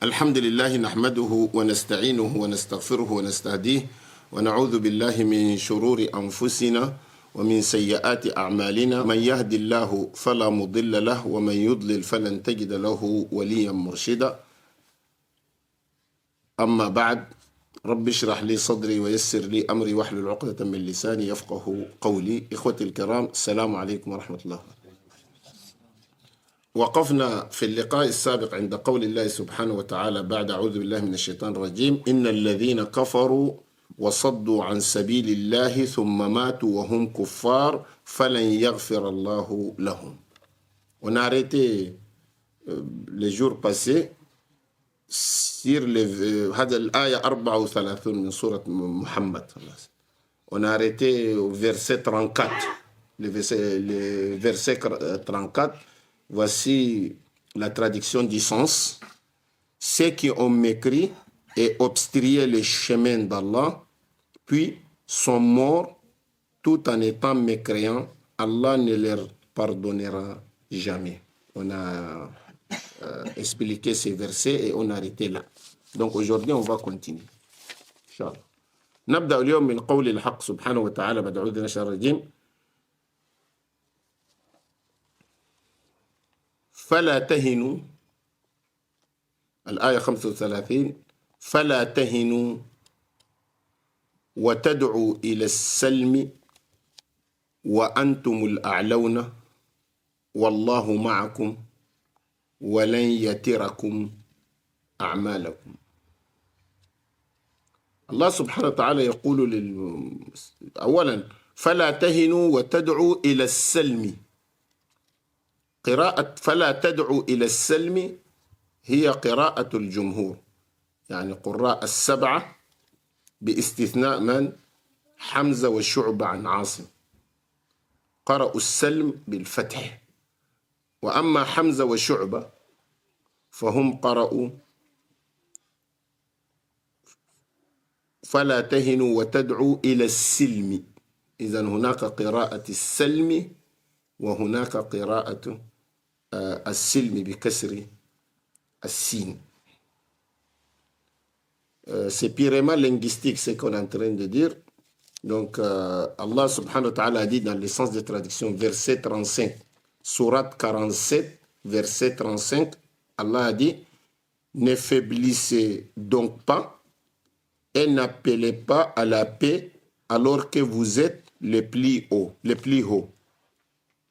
الحمد لله نحمده ونستعينه ونستغفره ونستهديه ونعوذ بالله من شرور أنفسنا ومن سيئات أعمالنا. من يهد الله فلا مضل له ومن يضلل فلن تجد له وليا مرشدا. أما بعد، رب اشرح لي صدري ويسر لي أمري واحلل عقدة من لساني يفقه قولي. إخوتي الكرام، السلام عليكم ورحمة الله. وقفنا في اللقاء السابق عند قول الله سبحانه وتعالى بعد أعوذ بالله من الشيطان الرجيم: إن الذين كفروا وصدوا عن سبيل الله ثم ماتوا وهم كفار فلن يغفر الله لهم. On a arrêté les jours passés sur هذا الآية 34 من سورة محمد. On a arrêté au verset 34. Le verset 34. Voici la traduction du sens. Ceux qui ont mécrit et obstrué les chemins d'Allah, puis sont morts tout en étant mécréants, Allah ne leur pardonnera jamais. On a expliqué ces versets et on a arrêté là. Donc aujourd'hui, on va continuer. Inch'Allah. نبدأ اليوم من قول الحق سبحانه وتعالى بعد أعوذ بالله من الشيطان الرجيم: فلا تهنوا. الآية 35: فلا تهنوا وتدعوا إلى السلم وأنتم الأعلون والله معكم ولن يتركم أعمالكم. الله سبحانه وتعالى يقول أولا: فلا تهنوا وتدعوا إلى السلم. قراءة فلا تدعوا إلى السلم هي قراءة الجمهور، يعني قراء السبعة باستثناء من؟ حمزة والشعبة عن عاصم، قرأوا السلم بالفتح. وأما حمزة وشعبة فهم قرأوا فلا تهنوا وتدعوا إلى السلم. إذن هناك قراءة السلم وهناك قراءة السلم بكسر السين. C'est purement linguistique ce qu'on est en train de dire. Donc Allah subhanahu wa ta'ala a dit dans le sens de traduction, verset 35, sourate 47, verset 35, Allah a dit: ne faiblissez donc pas et n'appelez pas à la paix alors que vous êtes les plus hauts.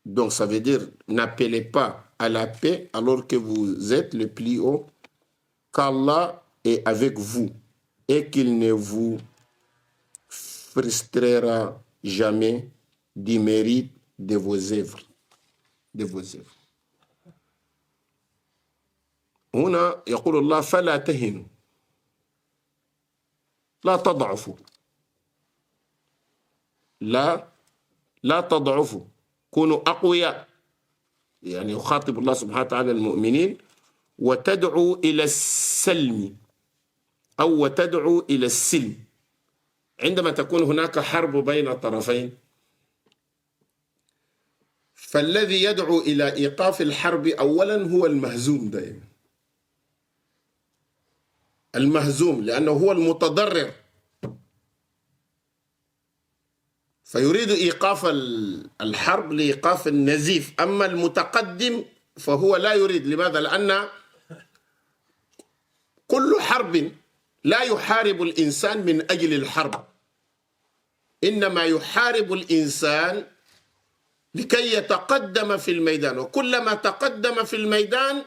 Donc ça veut dire: n'appelez pas à la paix alors que vous êtes le plus haut, qu'Allah est avec vous et qu'il ne vous frustrera jamais du mérite de vos œuvres. هنا يقول الله: فلا تهنوا، لا تضعفوا، لا تضعفوا، كونوا أقوياء. يعني يخاطب الله سبحانه وتعالى المؤمنين: وتدعو إلى السلم أو وتدعو إلى السلم. عندما تكون هناك حرب بين طرفين، فالذي يدعو إلى إيقاف الحرب أولا هو المهزوم دائما. المهزوم لأنه هو المتضرر، فيريد إيقاف الحرب لإيقاف النزيف. أما المتقدم فهو لا يريد. لماذا؟ لأن كل حرب لا يحارب الإنسان من أجل الحرب، إنما يحارب الإنسان لكي يتقدم في الميدان، وكلما تقدم في الميدان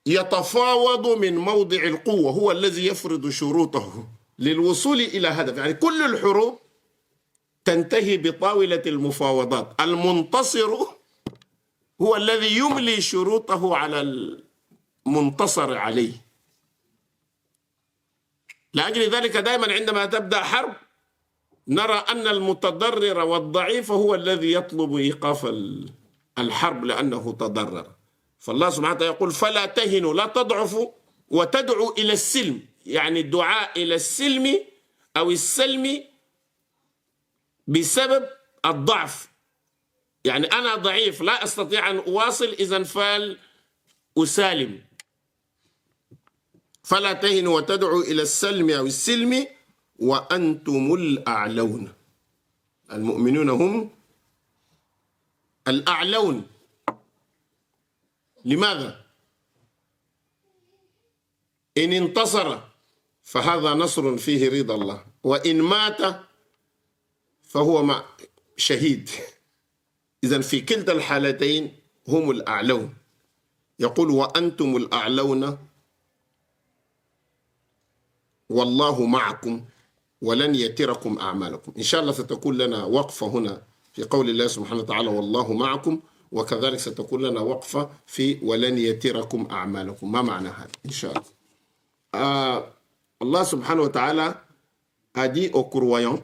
يتفاوض من موضع القوة، هو الذي يفرض شروطه للوصول إلى هدف. يعني كل الحروب تنتهي بطاولة المفاوضات. المنتصر هو الذي يملي شروطه على المنتصر عليه. لأجل ذلك دائما عندما تبدأ حرب نرى أن المتضرر والضعيف هو الذي يطلب إيقاف الحرب لأنه تضرر. فالله سبحانه وتعالى يقول: فلا تهنوا، لا تضعفوا، وتدعوا إلى السلم، يعني الدعاء إلى السلم أو السلم بسبب الضعف. يعني أنا ضعيف لا أستطيع أن أواصل، إذن فال أسالم. فلا تهنوا وتدعوا إلى السلم أو السلم وأنتم الأعلون. المؤمنون هم الأعلون. لماذا؟ إن انتصر فهذا نصر فيه رضا الله، وإن مات فهو شهيد. إذن في كلتا الحالتين هم الأعلون. يقول وأنتم الأعلون والله معكم ولن يتركم أعمالكم. إن شاء الله ستكون لنا وقفة هنا في قول الله سبحانه وتعالى والله معكم، وكذلك ستكون لنا وقفة في ولن يتركم أعمالكم. ما معنى هذا إن شاء الله؟ Allah subhanahu wa ta'ala a dit aux croyants,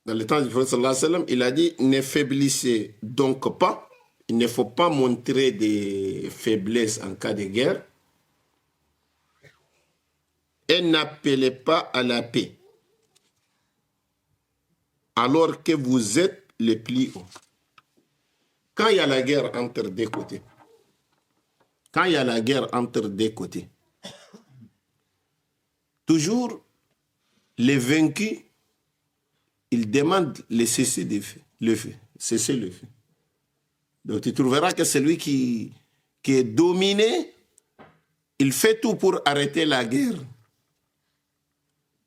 dans le temps du prophète sallallahu alayhi wa sallam, il a dit ne faiblissez donc pas, il ne faut pas montrer des faiblesses en cas de guerre, et n'appelez pas à la paix alors que vous êtes les plus hauts. Quand il y a la guerre entre deux côtés, quand il y a la guerre entre deux côtés, toujours les vaincus, ils demandent le cessez le feu, cesser le feu. Donc tu trouveras que celui qui est dominé, il fait tout pour arrêter la guerre.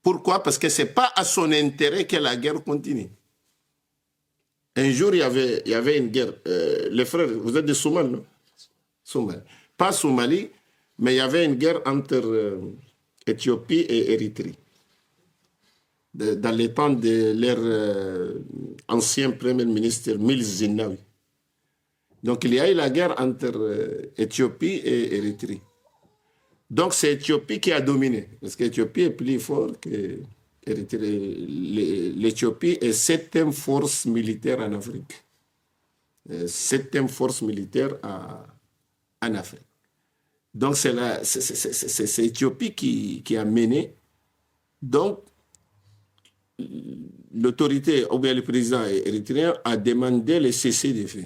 Pourquoi? Parce que ce n'est pas à son intérêt que la guerre continue. Un jour, il y avait une guerre. Les frères, vous êtes de Somalie, non? Somalie. Pas Somalie, mais il y avait une guerre entre Éthiopie et Érythrée. Dans les temps de leur ancien premier ministre, Meles Zenawi. Donc, il y a eu la guerre entre Éthiopie et Érythrée. Donc, c'est Éthiopie qui a dominé, parce qu'Éthiopie est plus fort que Érythrée. L'Éthiopie est 7e force militaire en Afrique. 7e force militaire en Afrique. Donc, c'est l'Éthiopie qui a mené. Donc, l'autorité, ou bien le président érythréen, a demandé le cessez le feu.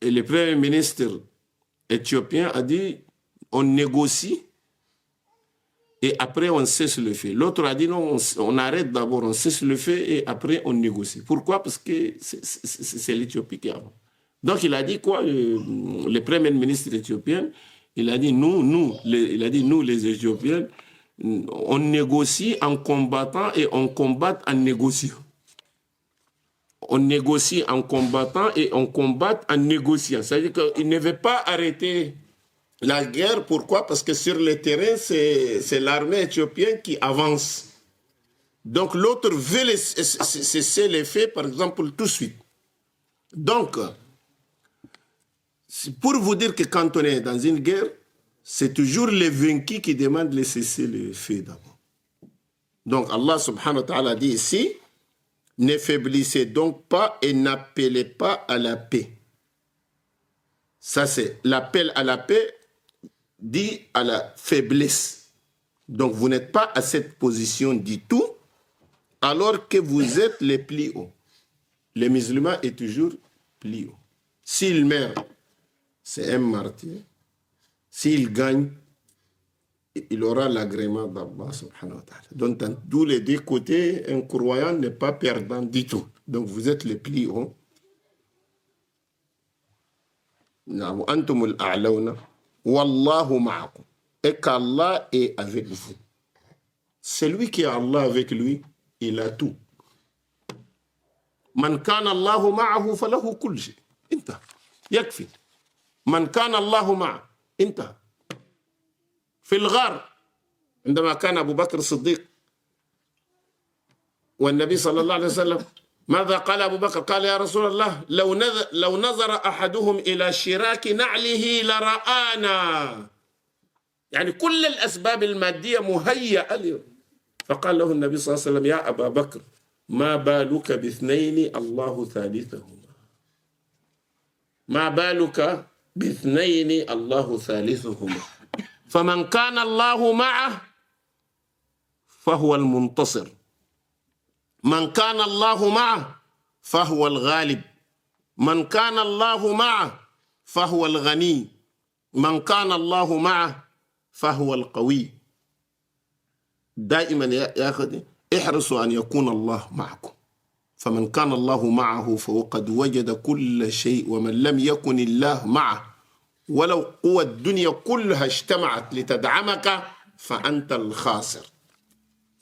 Et le premier ministre éthiopien a dit on négocie et après on cesse le feu. L'autre a dit non, on arrête d'abord, on cesse le feu et après on négocie. Pourquoi? Parce que c'est l'Éthiopie qui a. Donc il a dit quoi? Le premier ministre éthiopien, il a dit nous les Éthiopiens, on négocie en combattant et on combat en négociant. On négocie en combattant et on combat en négociant. C'est-à-dire qu'il ne veut pas arrêter la guerre. Pourquoi? Parce que sur le terrain, c'est l'armée éthiopienne qui avance. Donc l'autre veut cesser les faits, par exemple, tout de suite. Donc, pour vous dire que quand on est dans une guerre, c'est toujours les vaincus qui demandent de cesser les faits d'abord. Donc Allah subhanahu wa ta'ala dit ici, ne faiblissez donc pas et n'appelez pas à la paix. Ça, c'est l'appel à la paix dit à la faiblesse. Donc, vous n'êtes pas à cette position du tout, alors que vous êtes les plus hauts. Le musulman est toujours plus haut. S'il meurt, c'est un martyr. S'il gagne, il aura l'agrément d'Allah subhanahu wa ta'ala. Donc, dans tous les deux côtés, un croyant n'est pas perdant du tout. Donc, vous êtes les plus hauts. Antumul a'lawna wallahu ma'akum. Et qu'Allah est avec vous. Celui qui a Allah avec lui, il a tout. Man kana Allahu ma'ahu falahu kull shay. Inta. Yakfi. Man kana Allahu ma'ahu. Inta. في الغار عندما كان أبو بكر الصديق والنبي صلى الله عليه وسلم ماذا قال أبو بكر؟ قال يا رسول الله لو نظر أحدهم إلى شراك نعله لرآنا. يعني كل الأسباب المادية مهيئة له. فقال له النبي صلى الله عليه وسلم يا أبا بكر ما بالك باثنين الله ثالثهما. ما بالك باثنين الله ثالثهما. فمن كان الله معه فهو المنتصر. من كان الله معه فهو الغالب. Man kana Allahu ma'a, fahuwa al-ghani. Man kana Allahu ma'a, fahuwa al-qawi. دائما يا أخي احرصوا أن يكون الله معكم. فمن كان الله معه فقد وجد كل شيء، ومن لم يكن الله معه ولو قوى الدنيا كلها اجتمعت لتدعمك فأنت الخاسر.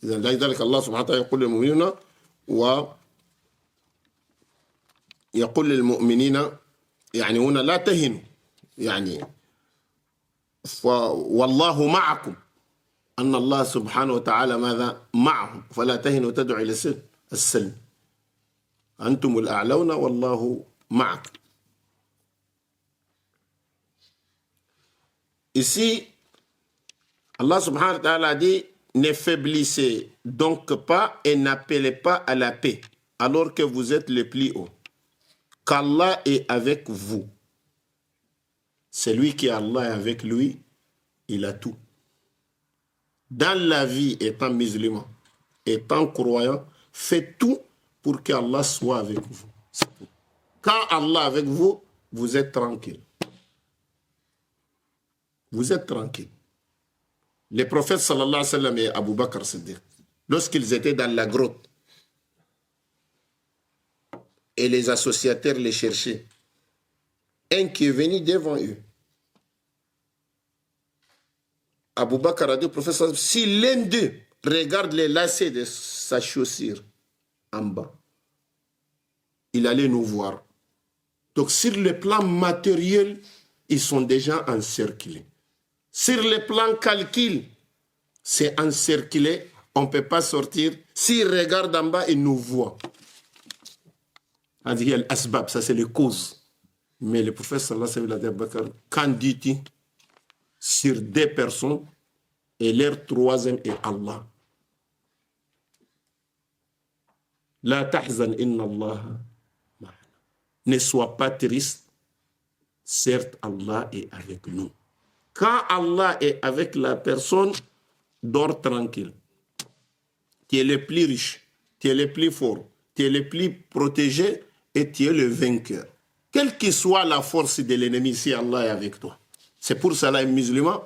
إذا لذلك الله سبحانه وتعالى يقول للمؤمنين يقول للمؤمنين يعني هنا لا تهنوا، يعني والله معكم، أن الله سبحانه وتعالى ماذا معهم، فلا تهنوا تدعوا إلى السلم، أنتم الأعلون والله معكم. Ici, Allah subhanahu wa ta'ala dit, ne faiblissez donc pas et n'appelez pas à la paix alors que vous êtes les plus hauts, qu'Allah est avec vous. Celui qui Allah est avec lui, il a tout. Dans la vie, étant musulman, étant croyant, faites tout pour qu'Allah soit avec vous. Quand Allah est avec vous, vous êtes tranquille. Vous êtes tranquille. Les prophètes sallallahu alayhi wa sallam et Abu Bakr Siddiq, lorsqu'ils étaient dans la grotte et les associateurs les cherchaient, un qui est venu devant eux, Abu Bakr a dit au prophète, si l'un d'eux regarde les lacets de sa chaussure en bas, il allait nous voir. Donc sur le plan matériel, ils sont déjà encerclés. Sur le plan calcul, c'est encerclé, on ne peut pas sortir. S'ils regardent en bas, ils nous voient. Il y a l'asbab, ça c'est les causes. Mais le prophète sallallahu alayhi wa sallam, quand dit-il sur deux personnes, et leur troisième est Allah. La tahzan inna Allah ma'ana. Ne sois pas triste, certes Allah est avec nous. Quand Allah est avec la personne, dors tranquille. Tu es le plus riche, tu es le plus fort, tu es le plus protégé et tu es le vainqueur. Quelle que soit la force de l'ennemi, si Allah est avec toi. C'est pour cela un musulman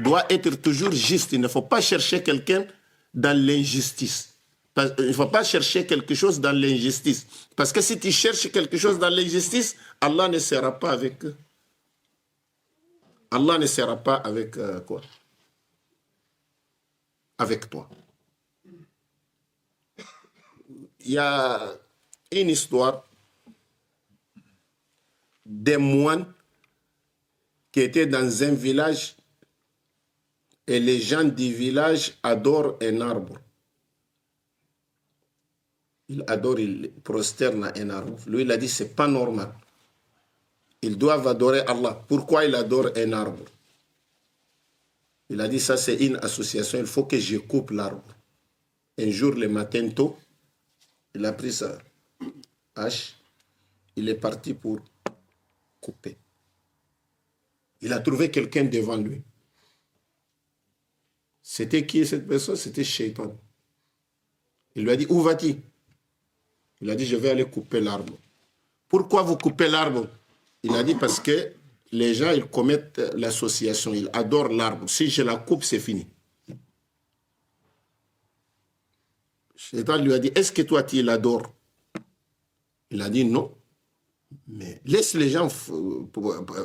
doit être toujours juste. Il ne faut pas chercher quelqu'un dans l'injustice. Il ne faut pas chercher quelque chose dans l'injustice. Parce que si tu cherches quelque chose dans l'injustice, Allah ne sera pas avec eux. Allah ne sera pas avec quoi? Avec toi. Il y a une histoire des moines qui étaient dans un village et les gens du village adorent un arbre. Ils adorent, ils prosternent à un arbre. Lui, il a dit, c'est pas normal. Ils doivent adorer Allah. Pourquoi il adore un arbre? Il a dit, ça c'est une association, il faut que je coupe l'arbre. Un jour, le matin tôt, il a pris sa hache, il est parti pour couper. Il a trouvé quelqu'un devant lui. C'était qui cette personne? C'était Shaitan. Il lui a dit, où vas-tu? Il a dit, je vais aller couper l'arbre. Pourquoi vous coupez l'arbre? Il a dit, parce que les gens, ils commettent l'association, ils adorent l'arbre. Si je la coupe, c'est fini. Shaitan lui a dit, est-ce que toi, tu l'adores? Il a dit, non. Mais laisse les gens,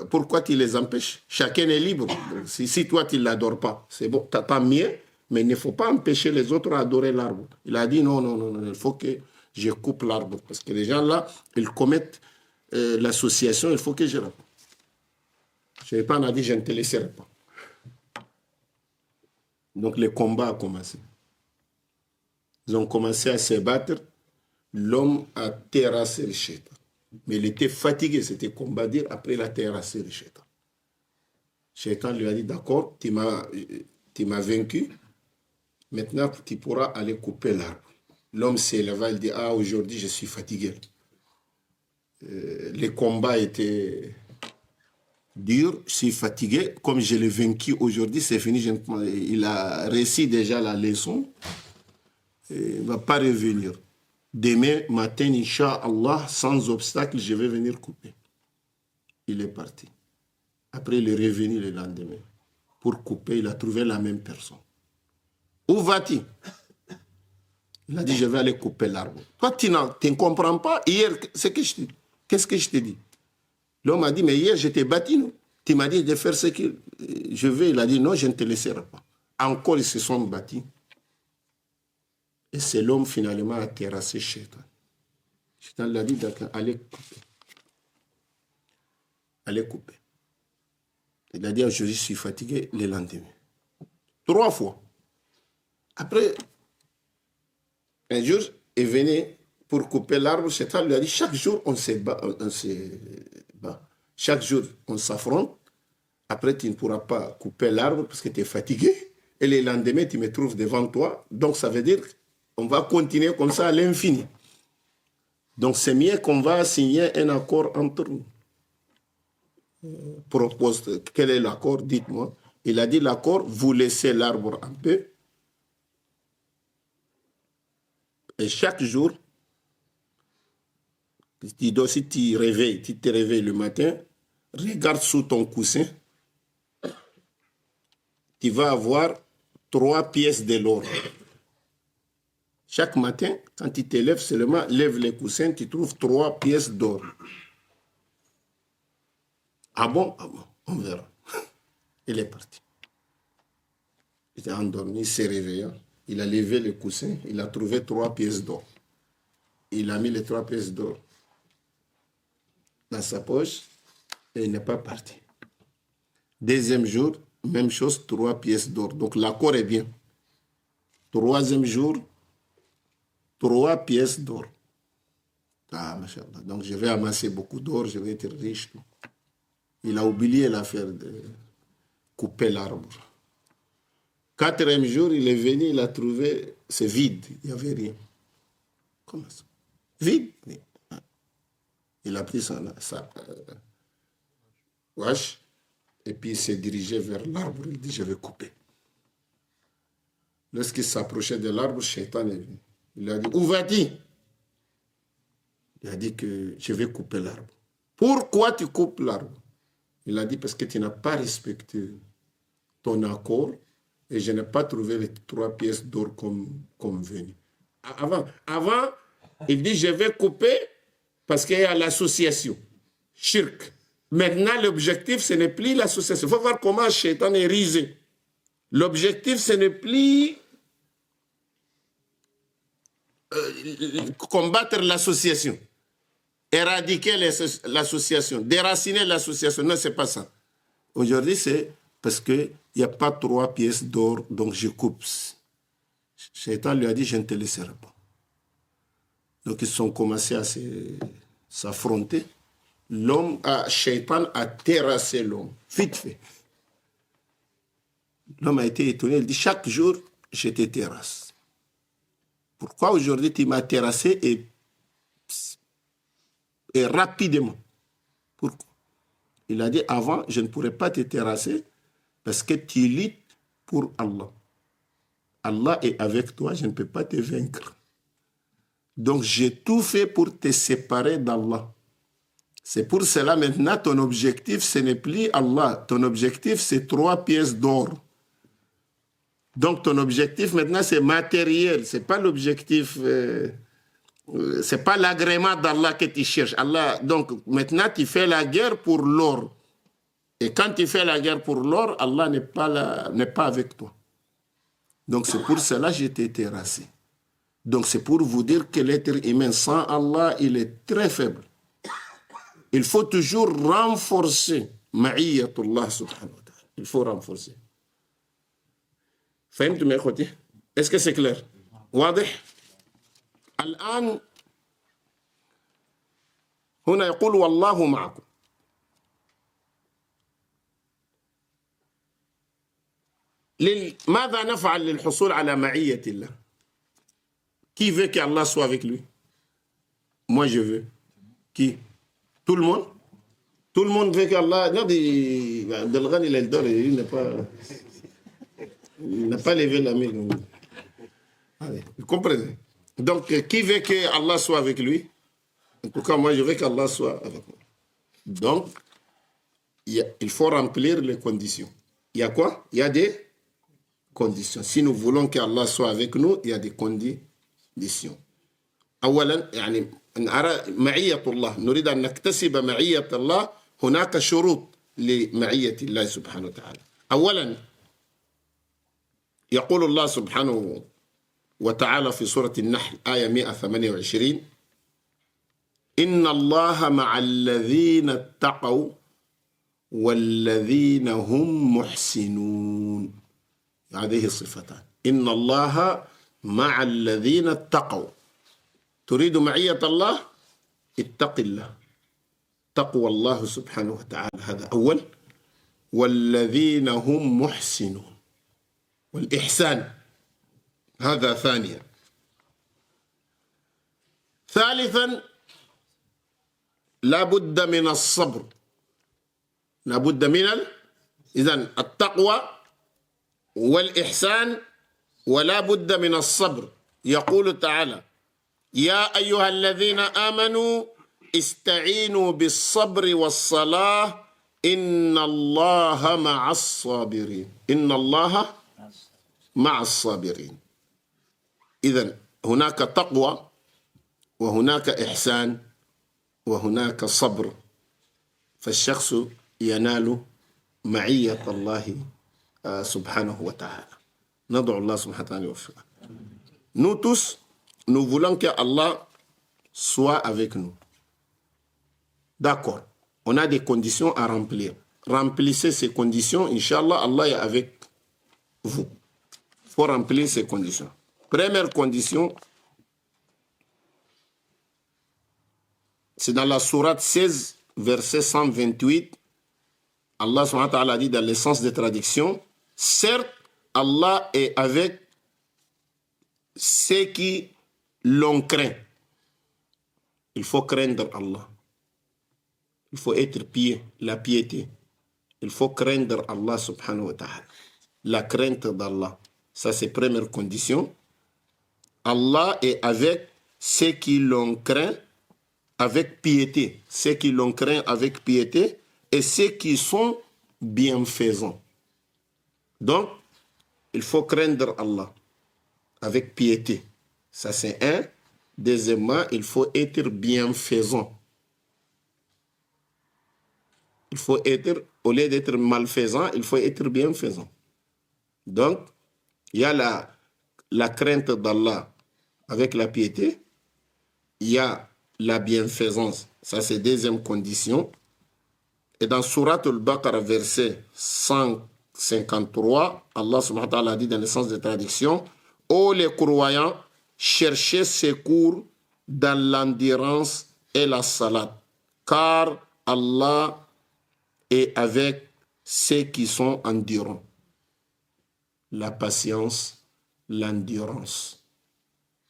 pourquoi tu les empêches? Chacun est libre. Si toi, tu ne l'adores pas, c'est bon, tu pas mieux, mais il ne faut pas empêcher les autres à adorer l'arbre. Il a dit, non, non, non, non, il faut que je coupe l'arbre. Parce que les gens là, ils commettent l'association, il faut que je la coupe. Shaitan a dit, je ne te laisserai pas. Donc le combat a commencé. Ils ont commencé à se battre. L'homme a terrassé le Shaitan. Mais il était fatigué, c'était combattre. Après, il a terrassé le Shaitan. Shaitan lui a dit, d'accord, tu m'as vaincu. Maintenant, tu pourras aller couper l'arbre. L'homme s'est levé, il dit, ah, aujourd'hui, je suis fatigué. Les combats étaient durs, je suis fatigué. Comme je l'ai vaincu aujourd'hui, c'est fini. Il a réussi déjà la leçon. Il ne va pas revenir. Demain matin, Inch'Allah, sans obstacle, je vais venir couper. Il est parti. Après, il est revenu le lendemain. Pour couper, il a trouvé la même personne. Où vas-tu? Il a dit, je vais aller couper l'arbre. Toi, tu ne comprends pas. Hier, qu'est-ce que je t'ai dit? L'homme a dit, mais hier, je t'ai bâti, non? Tu m'as dit de faire ce que je veux. Il a dit, non, je ne te laisserai pas. Encore, ils se sont battus. Et c'est l'homme, finalement, a terrassé Shaitan. Shaitan lui a dit, d'accord, allez couper. Allez couper. Il a dit, aujourd'hui, je suis fatigué, le lendemain. 3 fois. Après, un jour, il venait pour couper l'arbre. Shaitan lui a dit, chaque jour, on se bat. Chaque jour, on s'affronte. Après, tu ne pourras pas couper l'arbre parce que tu es fatigué. Et le lendemain, tu me trouves devant toi. Donc, ça veut dire qu'on va continuer comme ça à l'infini. Donc, c'est mieux qu'on va signer un accord entre nous. Propose, quel est l'accord? Dites-moi. Il a dit l'accord, vous laissez l'arbre un peu. Et chaque jour, si tu te réveilles le matin, regarde sous ton coussin, tu vas avoir 3 pièces de l'or. Chaque matin, quand tu te lèves seulement, lève les coussins, tu trouves 3 pièces d'or. Ah bon? Ah bon, on verra. Il est parti. Il était endormi, il s'est réveillé. Il a levé le coussin, il a trouvé 3 pièces d'or. Il a mis les 3 pièces d'or dans sa poche et il n'est pas parti. Deuxième jour, même chose, 3 pièces d'or. Donc l'accord est bien. Troisième jour, 3 pièces d'or. Ah, machallah. Donc je vais amasser beaucoup d'or, je vais être riche. Il a oublié l'affaire de couper l'arbre. 4e jour, il est venu, il a trouvé, c'est vide, il n'y avait rien. Comment ça? Vide. Il a pris sa hache et puis il s'est dirigé vers l'arbre. Il dit, je vais couper. Lorsqu'il s'approchait de l'arbre, Shaitan est venu. Il a dit, où vas-tu? Il a dit que je vais couper l'arbre. Pourquoi tu coupes l'arbre? Il a dit, parce que tu n'as pas respecté ton accord et je n'ai pas trouvé les 3 pièces d'or comme convenu. Avant, il dit, je vais couper parce qu'il y a l'association. Shirk. Maintenant, l'objectif, ce n'est plus l'association. Il faut voir comment Shaitan est risé. L'objectif, ce n'est plus combattre l'association, éradiquer l'association, déraciner l'association. Non, ce n'est pas ça. Aujourd'hui, c'est parce qu'il n'y a pas 3 pièces d'or, donc je coupe. Shaitan lui a dit, je ne te laisserai pas. Donc, ils sont commencés à s'affronter. Shaitan a terrassé l'homme, vite fait. L'homme a été étonné, il dit, chaque jour, je te terrasse. Pourquoi aujourd'hui tu m'as terrassé et rapidement? Pourquoi? Il a dit, avant, je ne pourrais pas te terrasser parce que tu luttes pour Allah. Allah est avec toi, je ne peux pas te vaincre. Donc, j'ai tout fait pour te séparer d'Allah. C'est pour cela, maintenant, ton objectif, ce n'est plus Allah. Ton objectif, c'est 3 pièces d'or. Donc, ton objectif, maintenant, c'est matériel. Ce n'est pas l'objectif... c'est pas l'agrément d'Allah que tu cherches. Allah, donc, maintenant, tu fais la guerre pour l'or. Et quand tu fais la guerre pour l'or, Allah n'est pas avec toi. Donc, c'est pour cela que j'ai été terrassé. Donc, c'est pour vous dire que l'être humain sans Allah, il est très faible. Il faut toujours renforcer ma'iyatullah subhanahu wa ta'ala. Il faut renforcer. فهمتم يا اخوتي؟ Est-ce que c'est clair؟ واضح؟ الآن هنا يقول والله معكم. ماذا نفعل للحصول على معية الله؟ Qui veut qu'Allah soit avec lui? Moi je veux. Qui? Tout le monde? Tout le monde veut qu'Allah... Non, Abdelghani il n'a pas levé la main. Allez, vous comprenez? Donc, qui veut que Allah soit avec lui? En tout cas, moi, je veux qu'Allah soit avec moi. Donc, il faut remplir les conditions. Il y a quoi? Il y a des conditions. Si nous voulons qu'Allah soit avec nous, il y a des conditions. أولا يعني نرى معية الله نريد أن نكتسب معية الله هناك شروط لمعية الله سبحانه وتعالى. أولا يقول الله سبحانه وتعالى في سورة النحل آية 128 إن الله مع الذين اتقوا والذين هم محسنون. هذه الصفتان. إن الله مع الذين اتقوا. تريد معية الله؟ اتق الله. تقوى الله سبحانه وتعالى هذا أول. والذين هم محسنون. والإحسان هذا ثانيا. ثالثا لا بد من الصبر. لا بد من إذن التقوى والإحسان ولا بد من الصبر. يقول تعالى يا أيها الذين آمنوا استعينوا بالصبر والصلاة إن الله مع الصابرين. إن الله مع الصابرين. إذن هناك تقوى وهناك إحسان وهناك صبر، فالشخص ينال معية الله سبحانه وتعالى. ندعو الله سبحانه وتعالى يوفقه. Nous tous, nous voulons que Allah soit avec nous. D'accord. On a des conditions à remplir. Remplissez ces conditions, Inch'Allah, Allah est avec vous. Il faut remplir ces conditions. Première condition, c'est dans la sourate 16, verset 128. Allah subhanahu wa ta'ala dit dans l'essence des traductions, certes, Allah est avec ceux qui l'ont craint. Il faut craindre Allah. Il faut être pieux, la piété. Il faut craindre Allah subhanahu wa ta'ala. La crainte d'Allah. Ça, c'est première condition. Allah est avec ceux qui l'ont craint avec piété. Ceux qui l'ont craint avec piété et ceux qui sont bienfaisants. Donc, il faut craindre Allah avec piété. Ça, c'est un. Deuxièmement, il faut être bienfaisant. Il faut être, au lieu d'être malfaisant, il faut être bienfaisant. Donc, il y a la crainte d'Allah avec la piété. Il y a la bienfaisance. Ça, c'est deuxième condition. Et dans Surat al-Baqarah, verset 153, Allah subhanahu wa ta'ala dit dans le sens de traduction, ô les croyants, cherchez secours dans l'endurance et la salat, car Allah est avec ceux qui sont endurants. La patience, l'endurance.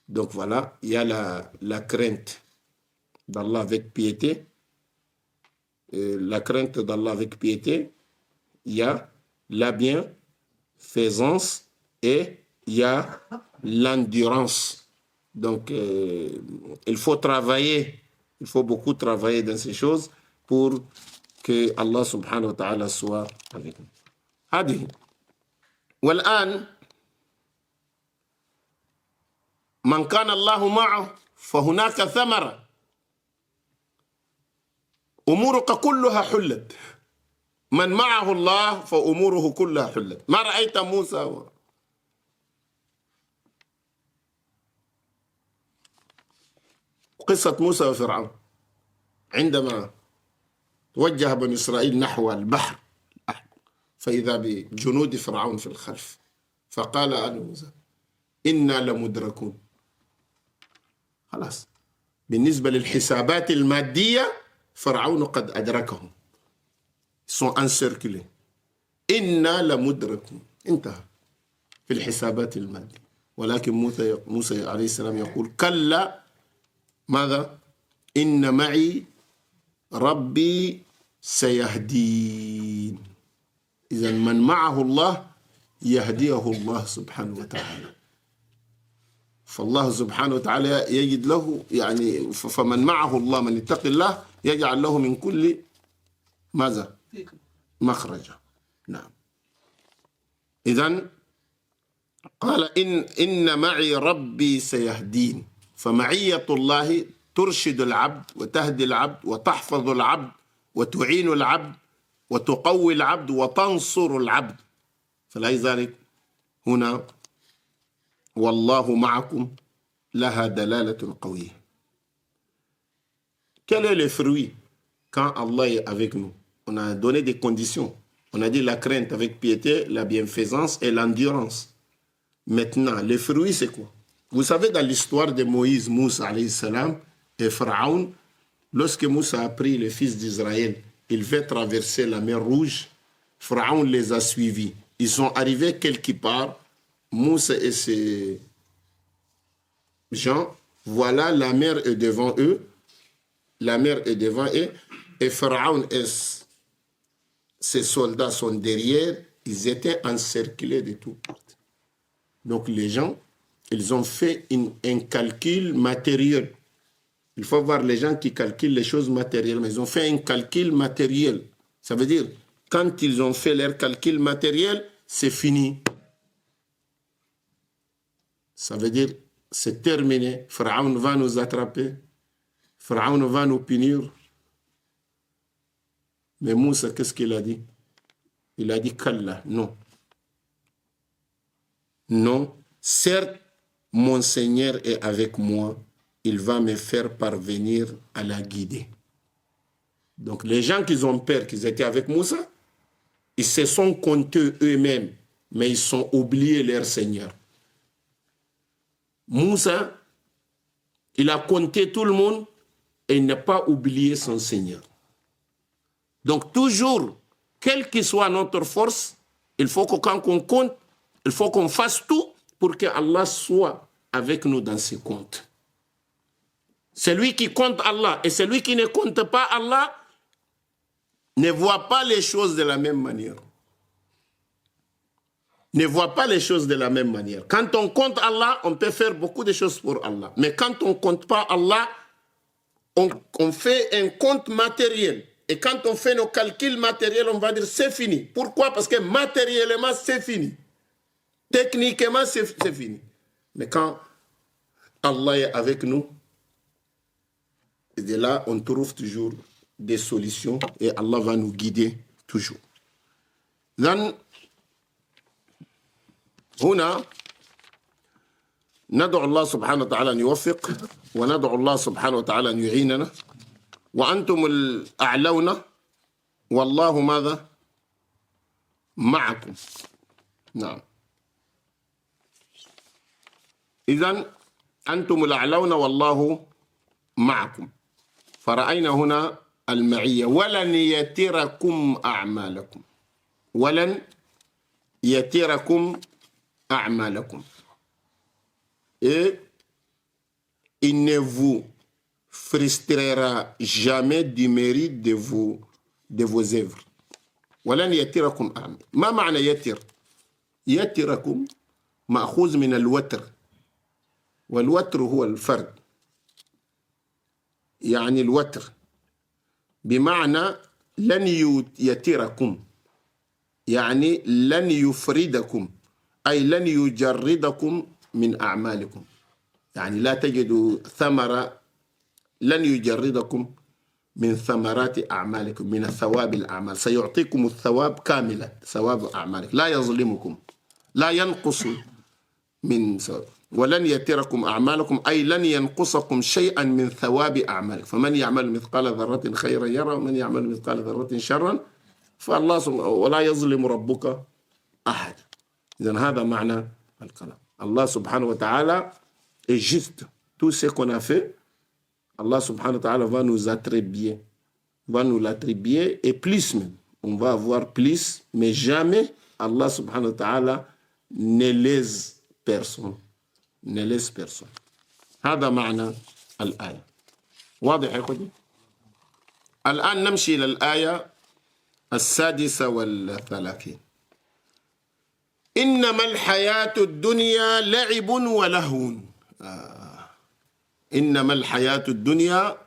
Donc voilà, il y a la crainte d'Allah avec piété. La crainte d'Allah avec piété. Il y a la bienfaisance et il y a l'endurance. Donc, il faut travailler, il faut beaucoup travailler dans ces choses pour que Allah subhanahu wa ta'ala soit avec nous. هذه. والآن من كان الله معه فهناك ثمرة. أمورك كلها حلت. من معه الله فأموره كلها حلت. ما رأيت موسى قصة موسى وفرعون عندما توجه بني إسرائيل نحو البحر فإذا بجنود فرعون في الخلف فقال أن موسى إنا لمدركون. خلاص، بالنسبة للحسابات المادية فرعون قد أدركهم. sont encerclés. إنا لمدركون. انتهى في الحسابات المادية. ولكن موسى عليه السلام يقول كلا. ماذا؟ إن معي ربي سيهدين. إذا من معه الله يهديه الله سبحانه وتعالى. فالله سبحانه وتعالى يجد له يعني فمن معه الله من يتقي الله يجعل له من كل ماذا مخرجا. نعم. إذن قال إن معي ربي سيهدين. فمعية الله ترشد العبد وتهدي العبد وتحفظ العبد وتعين العبد وتقوي العبد وتنصر العبد. فلذلك هنا والله معكم لها دلالة قوية. Quel est le fruit quand Allah est avec nous? On a donné des conditions. On a dit la crainte avec piété, la bienfaisance et l'endurance. Maintenant, le fruit, c'est quoi? Vous savez, dans l'histoire de Moïse, Moussa alayhi salam, et Pharaon, lorsque Moussa a pris le fils d'Israël, il veut traverser la mer Rouge, Pharaon les a suivis. Ils sont arrivés quelque part, Moussa et ses gens, voilà, la mer est devant eux, la mer est devant eux, et Pharaon et ses soldats sont derrière, ils étaient encerclés de toutes parts. Donc les gens, ils ont fait un calcul matériel. Il faut voir les gens qui calculent les choses matérielles, mais ils ont fait un calcul matériel. Ça veut dire, quand ils ont fait leur calcul matériel, c'est fini. Ça veut dire, c'est terminé. Pharaon va nous attraper. Pharaon va nous punir. Mais Moussa, qu'est-ce qu'il a dit? Il a dit qu'Allah, non. Non, certes, mon Seigneur est avec moi. Il va me faire parvenir à la guider. Donc les gens qui ont peur qu'ils étaient avec Moussa, ils se sont comptés eux-mêmes, mais ils sont oubliés leur Seigneur. Moussa, il a compté tout le monde et il n'a pas oublié son Seigneur. Donc toujours, quelle que soit notre force, il faut que quand on compte, il faut qu'on fasse tout pour que Allah soit avec nous dans ses comptes. Celui qui compte Allah et celui qui ne compte pas Allah ne voit pas les choses de la même manière. Ne voit pas les choses de la même manière. Quand on compte Allah, on peut faire beaucoup de choses pour Allah. Mais quand on ne compte pas Allah, on fait un compte matériel. Et quand on fait nos calculs matériels, on va dire c'est fini. Pourquoi? Parce que matériellement, c'est fini. Techniquement, c'est fini. Mais quand Allah est avec nous, et de là, on trouve toujours des solutions et Allah va nous guider toujours. Donc, هنا ندعو الله سبحانه وتعالى أن يوفق وندعو الله سبحانه وتعالى أن يعيننا وأنتم الأعلون والله ماذا معكم. نعم. إذن أنتم الأعلون والله معكم. فرأينا هنا المعية ولن يتركم أعمالكم. ولن يتركم أعمالكم. Et il ne vous frustrera jamais du mérite de vos œuvres. ولن يتركم أعمال. ما معنى يتر؟ يتركم مأخوذ من الوتر والوتر هو الفرد. يعني الوتر بمعنى لن يتركم يعني لن يفردكم أي لن يجردكم من أعمالكم. يعني لا تجدوا ثمرة لن يجردكم من ثمرات أعمالكم من الثواب الأعمال. سيعطيكم الثواب كاملا ثواب أعمالكم لا يظلمكم لا ينقص من ثواب. ولن يتركم أعمالكم أي لن ينقصكم شيئا من ثواب أعمالكم. فمن يعمل مثقال ذرة خيرا يرى ومن يعمل مثقال ذرة شرا فالله ولا يظلم ربك أحد. إذن هذا معنى الكلام. Allah subhanahu wa ta'ala est juste. Tout ce qu'on a fait, Allah subhanahu wa ta'ala va nous attribuer. Va nous l'attribuer et plus même. On va avoir plus, mais jamais Allah subhanahu wa ta'ala ne lèse personne. Ne laisse personne. هذا معنى الآية. واضح يا أخوتي؟ الآن نمشي إلى الآية 36. إنما الحياة الدنيا لعب ولهو إنما الحياة الدنيا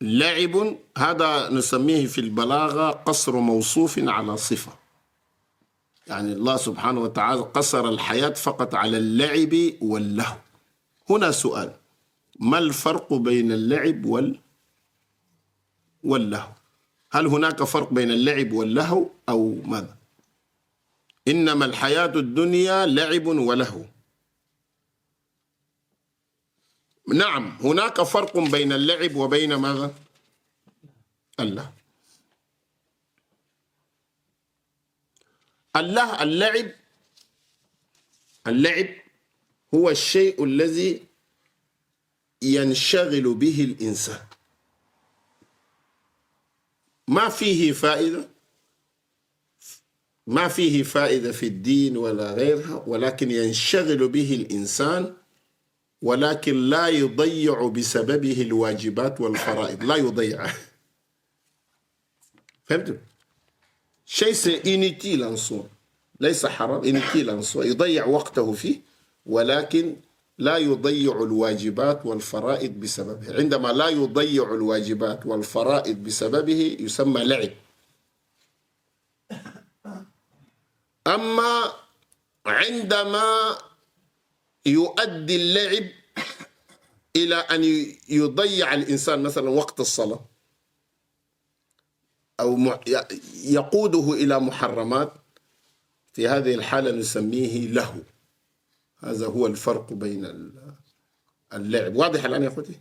لعب، هذا نسميه في البلاغة قصر موصوف على صفة. يعني الله سبحانه وتعالى قصر الحياة فقط على اللعب واللهو. هنا سؤال: ما الفرق بين اللعب واللهو؟ هل هناك فرق بين اللعب واللهو أو ماذا؟ إنما الحياة الدنيا لعب ولهو. نعم، هناك فرق بين اللعب وبين ماذا؟ اللهو. اللعب هو الشيء الذي ينشغل به الإنسان، ما فيه فائدة، ما فيه فائدة في الدين ولا غيرها، ولكن ينشغل به الإنسان، ولكن لا يضيع بسببه الواجبات والفرائض، لا يضيع. فهمتوا؟ شيء inutile en soi، ليس حرام، inutile en soi، يضيع وقته فيه، ولكن لا يضيع الواجبات والفرائض بسببه. عندما لا يضيع الواجبات والفرائض بسببه يسمى لعب. أما عندما يؤدي اللعب إلى أن يضيع الإنسان مثلا وقت الصلاة، أو يقوده إلى محرمات، في هذه الحالة نسميه لهو. هذا هو الفرق بين اللعب. واضح الآن يا أخوتي؟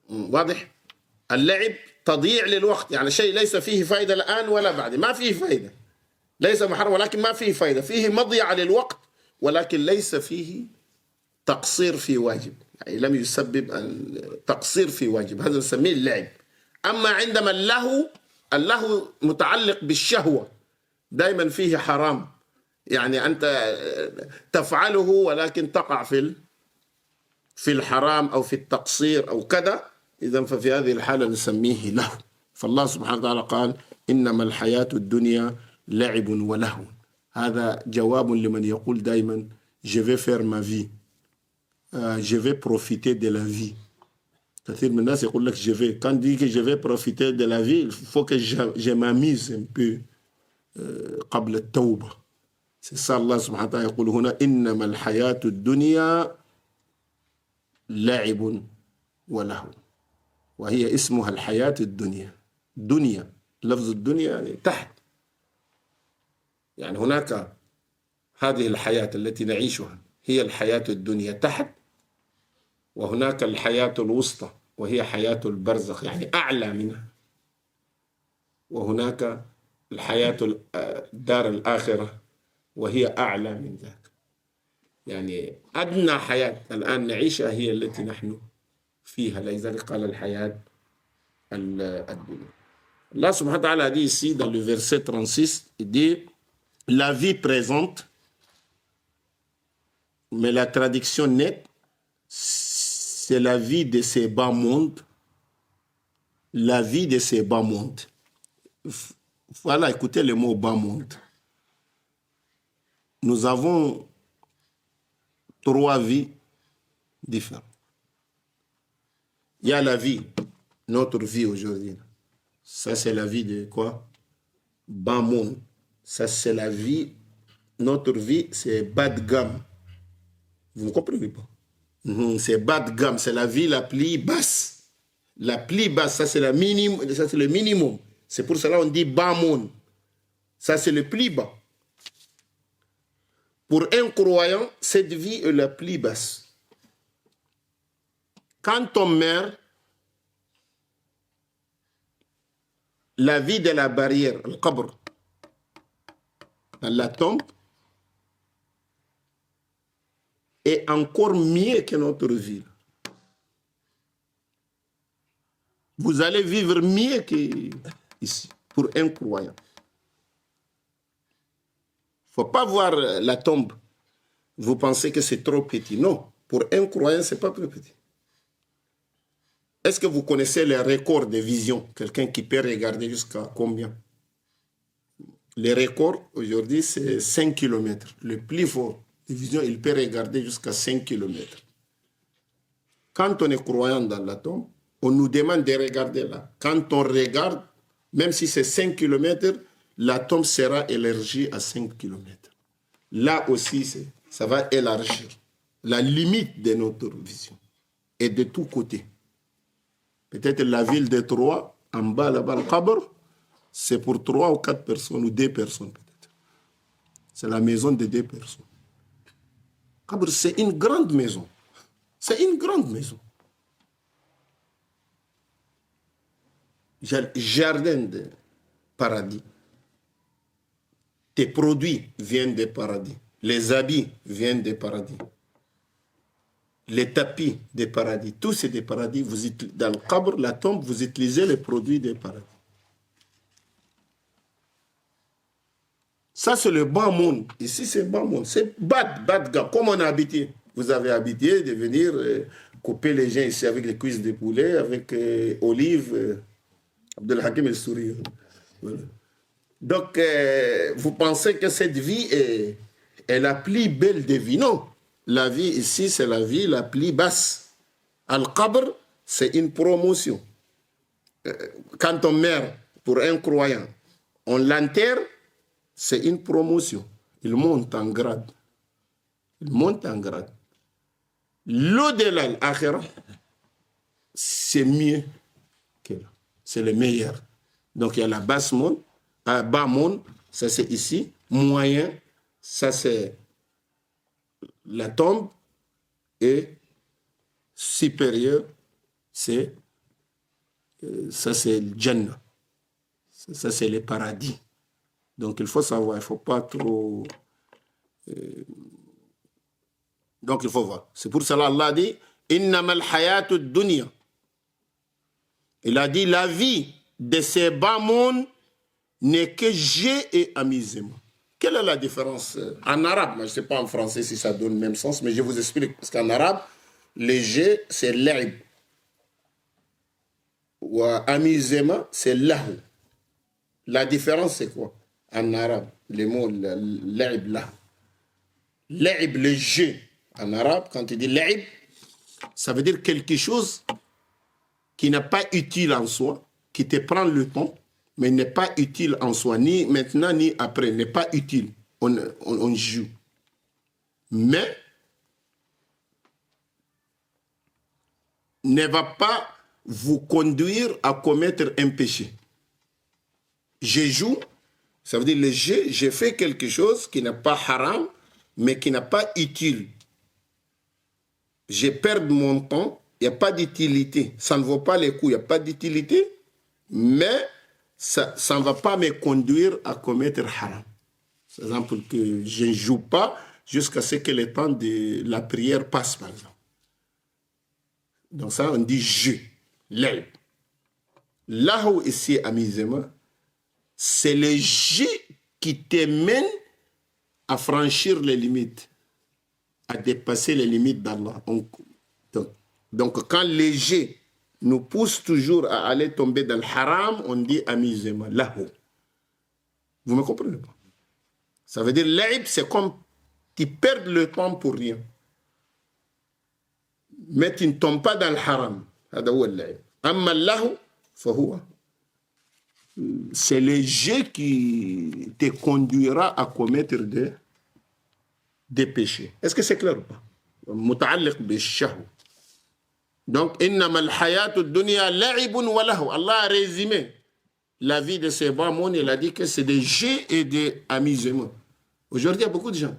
واضح؟ اللعب تضييع للوقت، يعني شيء ليس فيه فائدة الآن ولا بعد، ما فيه فائدة، ليس محرم ولكن ما فيه فائدة، فيه مضيعة للوقت، ولكن ليس فيه تقصير في واجب، يعني لم يسبب تقصير في واجب، هذا نسميه اللعب. أما عندما اللهو متعلق بالشهوة، دائما فيه حرام، يعني أنت تفعله ولكن تقع في الحرام أو في التقصير أو كذا، إذن ففي هذه الحالة نسميه لهو. فالله سبحانه وتعالى قال: إنما الحياة الدنيا لعب ولهو. هذا جواب لمن يقول دائما je vais faire ma vie, je vais profiter de la vie. كثير من الناس يقول لك je vais, quand dit que je vais profiter de la vie, il faut que je m'amuse un peu قبل التوبة. C'est ça Allah سبحانه وتعالى يقول هنا: إنما الحياة الدنيا لعب ولهو، وهي اسمها الحياة الدنيا. دنيا، لفظ الدنيا يعني تحت، يعني هناك هذه الحياة التي نعيشها هي الحياة الدنيا تحت، وهناك الحياة الوسطى وهي حياة البرزخ يعني أعلى منها، وهناك الحياة دار الآخرة وهي أعلى من ذاك. يعني أدنى حياة الآن نعيشها هي التي نحن فيها، لذلك قال الحياة الدنيا. Allah subhanahu wa ta'ala dit ici dans le verset 36, il dit la vie présente, mais la traduction nette, c'est la vie de ces bas mondes, la vie de ces bas mondes. Voilà, écoutez le mot bas monde. Nous avons 3 vies différentes. Il y a la vie, notre vie aujourd'hui. Ça, c'est la vie de quoi? Bas monde. Ça, c'est la vie. Notre vie, c'est bas de gamme. Vous ne comprenez pas? C'est bas de gamme. C'est la vie la plus basse. La plus basse, ça, c'est le minimum. C'est pour cela qu'on dit bas monde. Ça, c'est le plus bas. Pour un croyant, cette vie est la plus basse. Quand on meurt, la vie de la barrière, le qabr, dans la tombe, est encore mieux que notre vie. Vous allez vivre mieux qu'ici, pour un croyant. Il ne faut pas voir la tombe. Vous pensez que c'est trop petit. Non, pour un croyant, ce n'est pas trop petit. Est-ce que vous connaissez les records de vision? Quelqu'un qui peut regarder jusqu'à combien? Les records, aujourd'hui, c'est 5 km. Le plus fort, de vision, il peut regarder jusqu'à 5 km. Quand on est croyant dans la tombe, on nous demande de regarder là. Quand on regarde, même si c'est 5 km, la tombe sera élargie à 5 km. Là aussi, ça va élargir la limite de notre vision. Et de tous côtés. Peut-être la ville de Troyes, en bas là-bas, le Qabr, c'est pour 3 ou 4 personnes, ou 2 personnes peut-être. C'est la maison de 2 personnes. Qabr, c'est une grande maison. C'est une grande maison. Jardin de paradis. Tes produits viennent des paradis. Les habits viennent des paradis. Les tapis des paradis. Tout c'est des paradis. Dans le Qabr, la tombe, vous utilisez les produits des paradis. Ça, c'est le bas monde. Ici, c'est le bas monde. C'est bad gars. Comme on a habité. Vous avez habité de venir couper les gens ici avec les cuisses de poulet, avec olives. Abdelhakim el sourire. Voilà. Donc, vous pensez que cette vie est la plus belle des vies. Non. La vie ici, c'est la vie la plus basse. Al-Qabr, c'est une promotion. Quand on meurt pour un croyant, on l'enterre, c'est une promotion. Il monte en grade. Il monte en grade. L'au-delà, l'akhira, c'est mieux que là. C'est le meilleur. Donc, il y a la basse monde, bas monde, ça c'est ici. Moyen, ça c'est la tombe. Et supérieur, c'est ça c'est le Jannah. Ça c'est le paradis. Donc, il faut savoir, il ne faut pas trop... donc, il faut voir. C'est pour cela Allah dit « Innamal hayatud dunya » Il a dit la vie de ces bas mondes n'est que jeu et amusement. Quelle est la différence en arabe? Moi, je ne sais pas en français si ça donne le même sens, mais je vous explique. Parce qu'en arabe, le jeu, c'est l'aib. Ou amusement, c'est lahu. La différence, c'est quoi? En arabe, les mots l'aib, lahu. L'aib, le jeu. En arabe, quand il dit l'aib, ça veut dire quelque chose qui n'est pas utile en soi, qui te prend le temps, mais n'est pas utile en soi, ni maintenant ni après, n'est pas utile. On joue. Mais ne va pas vous conduire à commettre un péché. Je joue, ça veut dire le jeu, j'ai fait quelque chose qui n'est pas haram, mais qui n'est pas utile. Je perds mon temps, il n'y a pas d'utilité. Ça ne vaut pas les coups, il n'y a pas d'utilité, mais ça ne va pas me conduire à commettre haram. Par exemple, que je ne joue pas jusqu'à ce que le temps de la prière passe, par exemple. Donc ça, on dit jeu, l'aide. Là où ici, amusement, c'est le jeu qui te mène à franchir les limites, à dépasser les limites d'Allah. Donc, quand les jeux nous poussent toujours à aller tomber dans le haram, on dit amusement, là-haut. Vous me comprenez pas? Ça veut dire, l'aib, c'est comme tu perds le temps pour rien. Mais tu ne tombes pas dans le haram. Amma lahu, fahuwa. C'est le jeu qui te conduira à commettre des péchés. Est-ce que c'est clair ou pas? Muta'alliq bi-shahwa. Donc, innamal hayatud dunya la'ibun wa lahu. Allah a résumé la vie de ces bas mondes. Il a dit que c'est des jeux et des amusements. Aujourd'hui, il y a beaucoup de gens.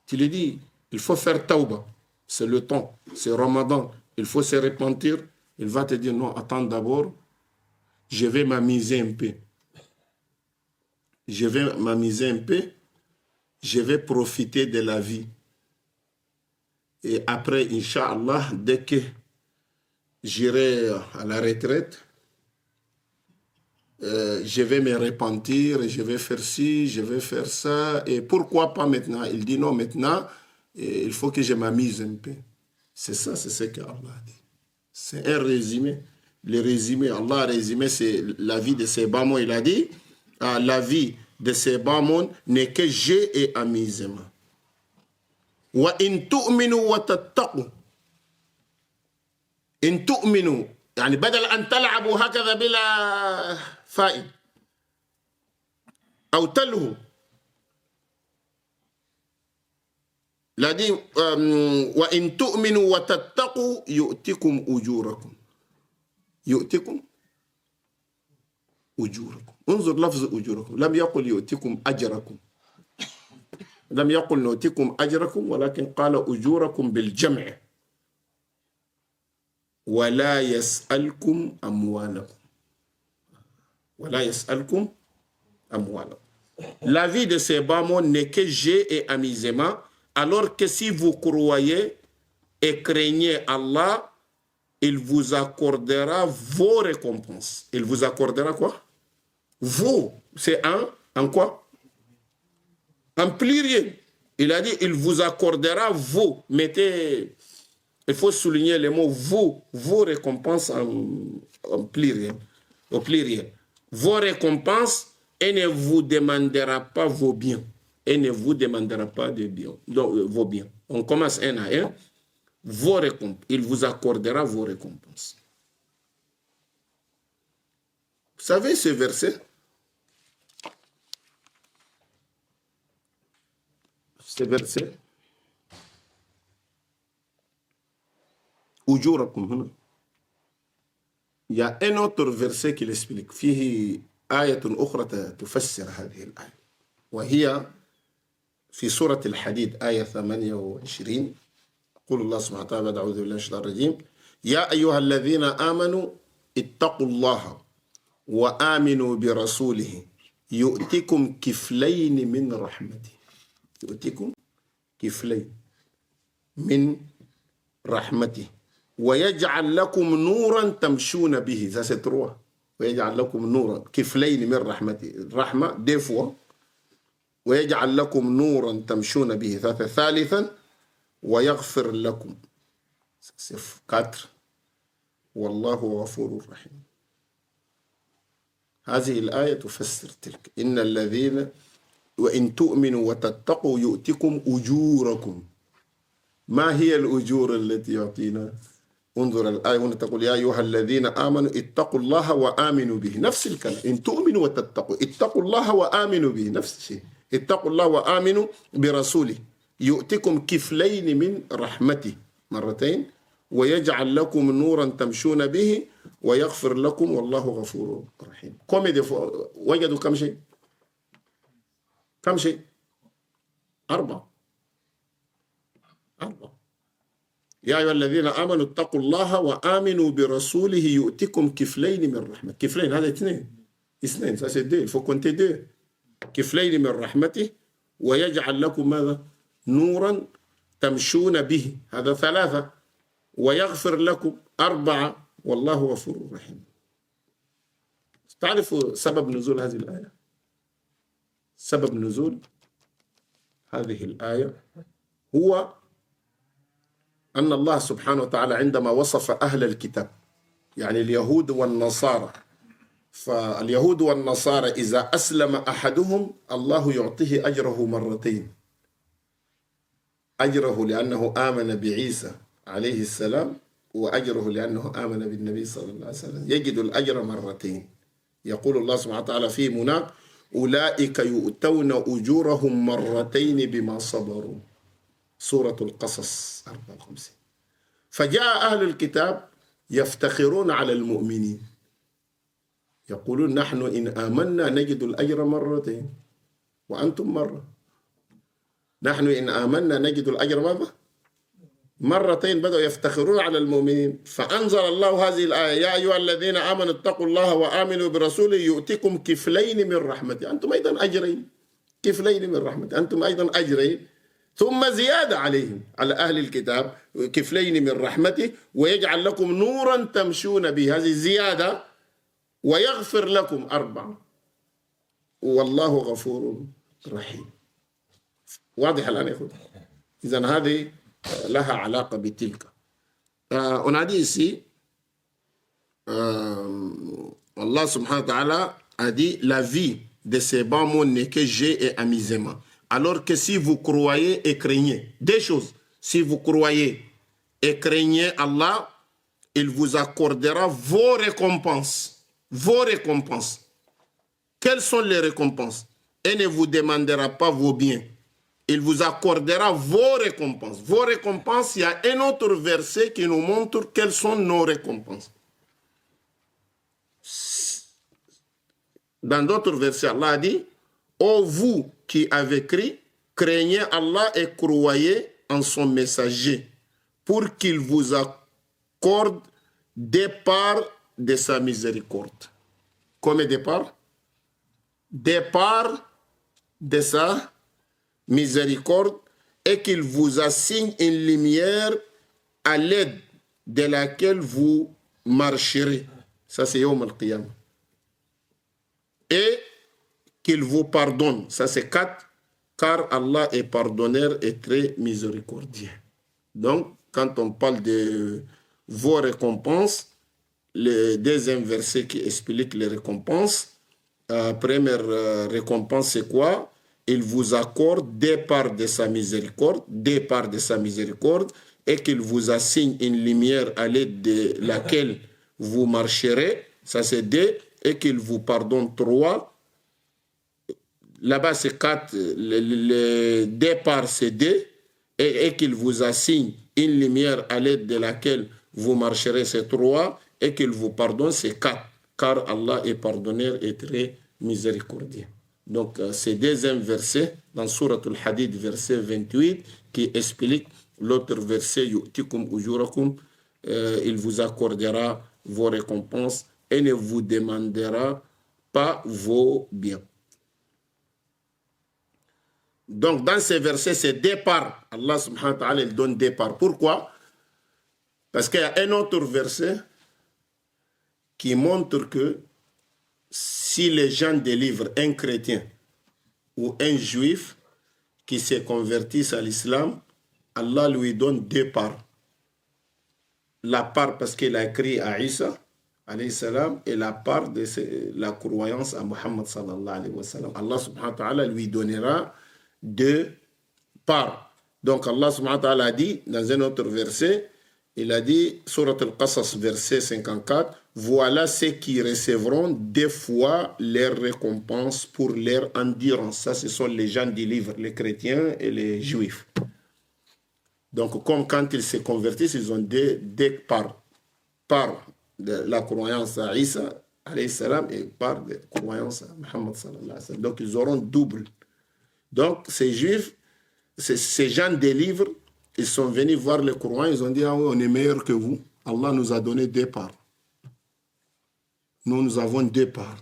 Tu lui dis, il faut faire tauba. C'est le temps. C'est Ramadan. Il faut se repentir. Il va te dire, non, attends d'abord. Je vais m'amuser un peu. Je vais m'amuser un peu. Je vais profiter de la vie. Et après, Inch'Allah, dès que j'irai à la retraite, je vais me repentir, je vais faire ci, je vais faire ça. Et pourquoi pas maintenant? Il dit non, maintenant, il faut que je m'amuse un peu. C'est ça, c'est ce qu'Allah a dit. C'est un résumé. Le résumé, Allah a résumé, c'est la vie de ces bas mondes. Il a dit, la vie de ces bas mondes n'est que jeu et amusement. وإن تؤمنوا وتتقوا. إن تؤمنوا يعني بدل أن تلعبوا هكذا بلا فائدة أو تلهوا، لا دي وإن تؤمنوا وتتقوا يؤتكم أجوركم. يؤتكم أجوركم. انظر لفظ أجوركم، لم يقل يؤتكم أجركم، لم يقل نؤتكم أجركم، ولكن قال أجوركم بالجمع. ولا يسألكم أموالكم. ولا يسألكم أموالكم. La vie de ces bas mondes n'est que jeu et amusement, alors que si vous croyez et craignez Allah, il vous accordera vos récompenses. Il vous accordera quoi? Vos. C'est en quoi? En pluriel. Il a dit, il vous accordera vos. Mettez, il faut souligner les mots vos récompenses en pluriel, au pluriel. Vos récompenses, et ne vous demandera pas vos biens. Et ne vous demandera pas de biens, donc, vos biens. On commence un à un. Vos récompenses. Il vous accordera vos récompenses. Vous savez ce verset? Ce verset. أجوركم. Il y a un autre verset qui l'explique. فيه آية أخرى تفسر هذه الآية، وهي في سورة الحديد آية 28. يقول الله سبحانه وتعالى بعد أعوذ بالله من الشيطان الرجيم: يا أيها الذين آمنوا اتقوا الله وآمنوا برسوله يؤتكم كفلين من رحمته. يؤتكم كفلين من رحمته ويجعل لكم نورا تمشون به. Ça c'est 3. ويجعل لكم نورا كفلين من رحمته. الرحمة deux fois. ويجعل لكم نورا تمشون به. ثالثا ويغفر لكم. c'est 4. والله غفور رحيم. هذه الآية تفسر تلك. إن الذين وإن تؤمنوا وتتقوا يؤتكم أجوركم. ما هي الأجور التي يعطينا؟ انظر الآية هنا تقول: يا أيها الذين آمنوا اتقوا الله وآمنوا به. نفس الكلام. إن تؤمنوا وتتقوا. اتقوا الله وآمنوا به. نفس الشيء. اتقوا الله وآمنوا برسوله يؤتكم كفلين من رحمته. مرتين. ويجعل لكم نورا تمشون به ويغفر لكم والله غفور رحيم. وجدوا كم شيء؟ كم شيء؟ 4. يا أيها الذين آمنوا اتقوا الله وآمنوا برسوله يؤتكم كفلين من رحمة. كفلين هذا اثنين. ça c'est 2. Il faut compter 2. كفلين من رحمته ويجعل لكم ماذا؟ نورا تمشون به. هذا 3. ويغفر لكم 4. والله غفور رحيم. تعرفوا سبب نزول هذه الآية؟ سبب نزول هذه الآية هو أن الله سبحانه وتعالى عندما وصف أهل الكتاب، يعني اليهود والنصارى، فاليهود والنصارى إذا أسلم أحدهم الله يعطيه أجره مرتين. أجره لأنه آمن بعيسى عليه السلام، وأجره لأنه آمن بالنبي صلى الله عليه وسلم. يجد الأجر مرتين. يقول الله سبحانه وتعالى في مناق: أولئك يؤتون أجورهم مرتين بما صبروا. سورة القصص 54. فجاء أهل الكتاب يفتخرون على المؤمنين، يقولون: نحن إن آمنا نجد الأجر مرتين وأنتم مرة. نحن إن آمنا نجد الأجر ماذا؟ مرتين. بدأوا يفتخرون على المؤمنين. فأنزل الله هذه الآية: يا أيها الذين آمنوا اتقوا الله وآمنوا برسوله يؤتكم كفلين من رحمته. أنتم أيضا أجرين. كفلين من رحمته. أنتم أيضا أجرين، ثم زيادة عليهم، على أهل الكتاب، كفلين من رحمته ويجعل لكم نورا تمشون به. هذه زيادة. ويغفر لكم 4. والله غفور رحيم. واضح الآن يا أخوة؟ إذن هذه لها علاقة بتلك. On a dit ici, Allah subhanahu wa ta'ala a dit: la vie de ces bas mondes n'est que jeu et amusement. Alors que si vous croyez et craignez, deux choses. Si vous croyez et craignez Allah, il vous accordera vos récompenses. Vos récompenses. Quelles sont les récompenses? Et ne vous demandera pas vos biens. Il vous accordera vos récompenses. Vos récompenses, il y a un autre verset qui nous montre quelles sont nos récompenses. Dans d'autres versets, Allah a dit, ô vous qui avez crié, craignez Allah et croyez en son messager pour qu'il vous accorde des parts de sa miséricorde. Combien de parts? Des parts de sa miséricorde et qu'il vous assigne une lumière à l'aide de laquelle vous marcherez. Ça, c'est Yawm al-Qiyamah. Et qu'il vous pardonne. Ça, c'est 4. Car Allah est pardonneur et très miséricordieux. Donc, quand on parle de vos récompenses, le deuxième verset qui explique les récompenses, première récompense, c'est quoi? Il vous accorde des parts de sa miséricorde, des parts de sa miséricorde, et qu'il vous assigne une lumière à l'aide de laquelle vous marcherez. Ça, c'est 2. Et qu'il vous pardonne 3. Là-bas, c'est 4. Le départ, c'est 2. Et qu'il vous assigne une lumière à l'aide de laquelle vous marcherez, c'est 3. Et qu'il vous pardonne, c'est 4. Car Allah est pardonneur et très miséricordieux. Donc, c'est deuxième verset dans Surat al-Hadid, verset 28, qui explique l'autre verset, Yu'tikum ujurakum, il vous accordera vos récompenses et ne vous demandera pas vos biens. Donc, dans ces versets, c'est départ. Allah subhanahu wa ta'ala, il donne départ. Pourquoi? Parce qu'il y a un autre verset qui montre que si les gens délivrent un chrétien ou un juif qui se convertissent à l'islam, Allah lui donne 2 parts. La part parce qu'il a écrit à Isa, alayhi salam, et la part de la croyance à Muhammad sallallahu alayhi wa sallam. Allah subhanahu wa ta'ala lui donnera 2 parts. Donc Allah subhanahu wa ta'ala a dit dans un autre verset, il a dit, Surat al-Qasas, verset 54, voilà ceux qui recevront 2 fois leur récompense pour leur endurance. Ça, ce sont les gens du livre, les chrétiens et les juifs. Donc, comme quand ils se convertissent, ils ont 2 parts. Part de la croyance à Isa, alayhi salam, et part de la croyance à Muhammad sallallahu alayhi wa sallam. Donc, ils auront double. Donc, ces juifs, ces gens des livres, ils sont venus voir le Coran, ils ont dit, ah oui, on est meilleur que vous. Allah nous a donné 2 parts. Nous avons 2 parts.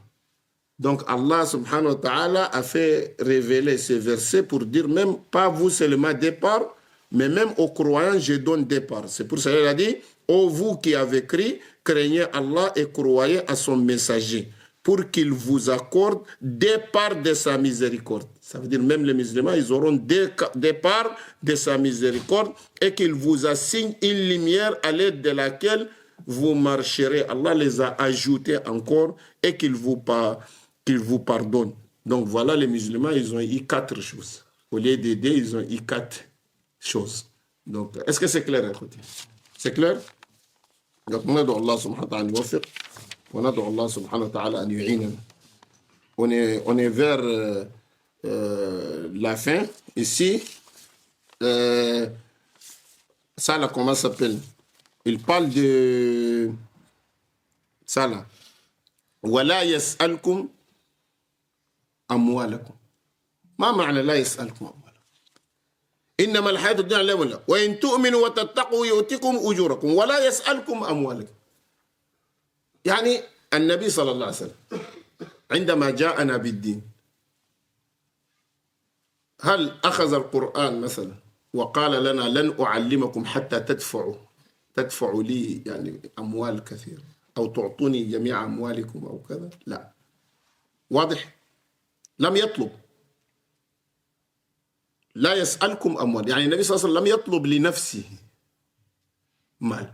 Donc Allah subhanahu wa ta'ala a fait révéler ce verset pour dire, même pas vous seulement 2 parts, mais même aux croyants, je donne 2 parts. C'est pour ça qu'il a dit, ô vous qui avez crié, craignez Allah et croyez à son messager, pour qu'il vous accorde 2 parts de sa miséricorde. Ça veut dire même les musulmans, ils auront 2 parts de sa miséricorde et qu'il vous assigne une lumière à l'aide de laquelle vous marcherez. Allah les a ajoutés encore et qu'il vous pardonne. Donc voilà, les musulmans, ils ont eu 4 choses. Au lieu de 2, ils ont eu 4 choses. Donc, est-ce que c'est clair, écoutez? C'est clair? Donc, on a de Allah subhanahu wa ta'ala yuwaffiq. On a de Allah subhanahu wa ta'ala an yu'inana. On est vers la fin. Ici, ça là, comment ça s'appelle? Il parle de ça là. وَلَا يَسْأَلْكُمْ أَمْوَالَكُمْ. ما معنى لا يسألكم أموالكم؟ إنما الحياة الدنيا لا ولا. وإن تؤمنوا وتتقوا يؤتكم أجوركم ولا يسألكم أموالكم. يعني النبي صلى الله عليه وسلم عندما جاءنا بالدين، هل أخذ القرآن مثلا وقال لنا لن أعلمكم حتى تدفعوا لي يعني أموال كثيرة أو تعطوني جميع أموالكم أو كذا؟ لا. واضح؟ لم يطلب. لا يسألكم أموال. يعني النبي صلى الله عليه وسلم لم يطلب لنفسه مال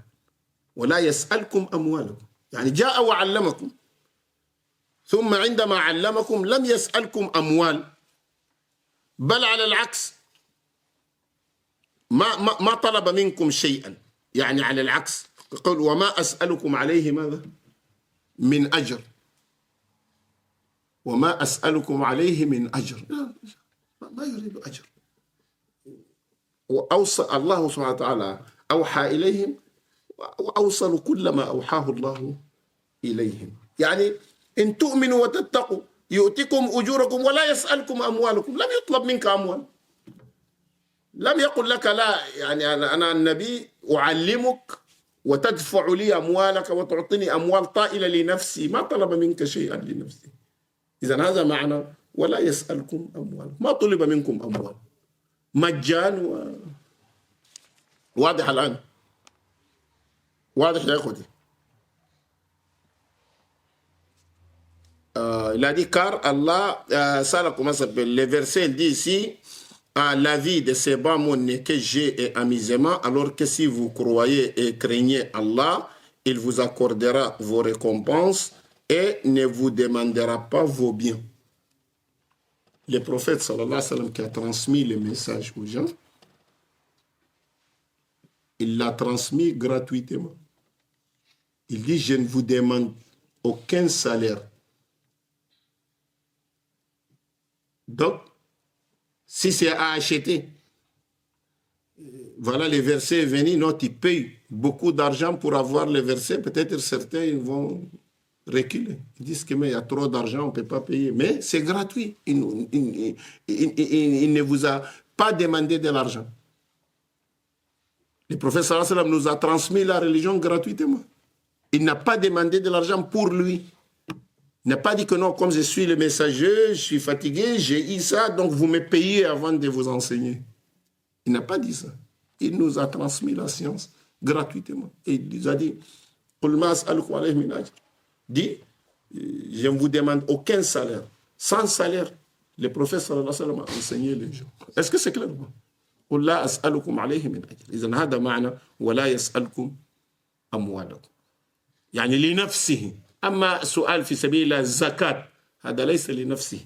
ولا يسألكم أموالكم. يعني جاء وعلمكم، ثم عندما علمكم لم يسألكم أموال، بل على العكس ما طلب منكم شيئا، يعني على العكس قل وما أسألكم عليه ماذا من أجر، وما أسألكم عليه من أجر، ما يريد أجر. وأوصى الله سبحانه وتعالى أوحى إليهم وأوصلوا كل ما أوحاه الله إليهم. يعني إن تؤمنوا وتتقوا يؤتكم أجوركم ولا يسألكم أموالكم. لم يطلب منك أموال، لم يقل لك لا، يعني أنا النبي أعلمك وتدفع لي أموالك وتعطيني أموال طائلة لنفسي، ما طلب منك شيئا لنفسي. إذن هذا معنى ولا يسألكم أموال، ما طلب منكم أموال مجان واضح الآن؟ واضح يا أخوتي؟ Il a dit car Allah, ça là comment ça s'appelle, le verset dit ici, la vie de ces bas monnaies que j'ai et amusement, alors que si vous croyez et craignez Allah, il vous accordera vos récompenses et ne vous demandera pas vos biens. Le prophète sallallahu alayhi wa sallam qui a transmis le message aux gens, il l'a transmis gratuitement. Il dit, je ne vous demande aucun salaire. Donc, si c'est à acheter, voilà les versets venus, non, tu payes beaucoup d'argent pour avoir les versets, peut-être certains ils vont reculer. Ils disent qu'il y a trop d'argent, on ne peut pas payer. Mais c'est gratuit. Il ne vous a pas demandé de l'argent. Le prophète sallallahu alayhi wa sallam nous a transmis la religion gratuitement. Il n'a pas demandé de l'argent pour lui. Il n'a pas dit que non, comme je suis le messager, je suis fatigué, j'ai eu ça, donc vous me payez avant de vous enseigner. Il n'a pas dit ça. Il nous a transmis la science gratuitement. Et il nous a dit, dit, je ne vous demande aucun salaire. Sans salaire, le prophète sallallahu alayhi wa sallam a enseigné les gens. Est-ce que c'est clair? قل لا أسألكم عليه من أجر. إذن هذا معنى ولا يسألكم أموالكم، يعني لنفسه. أما سؤال في سبيل الزكاة هذا ليس لنفسه.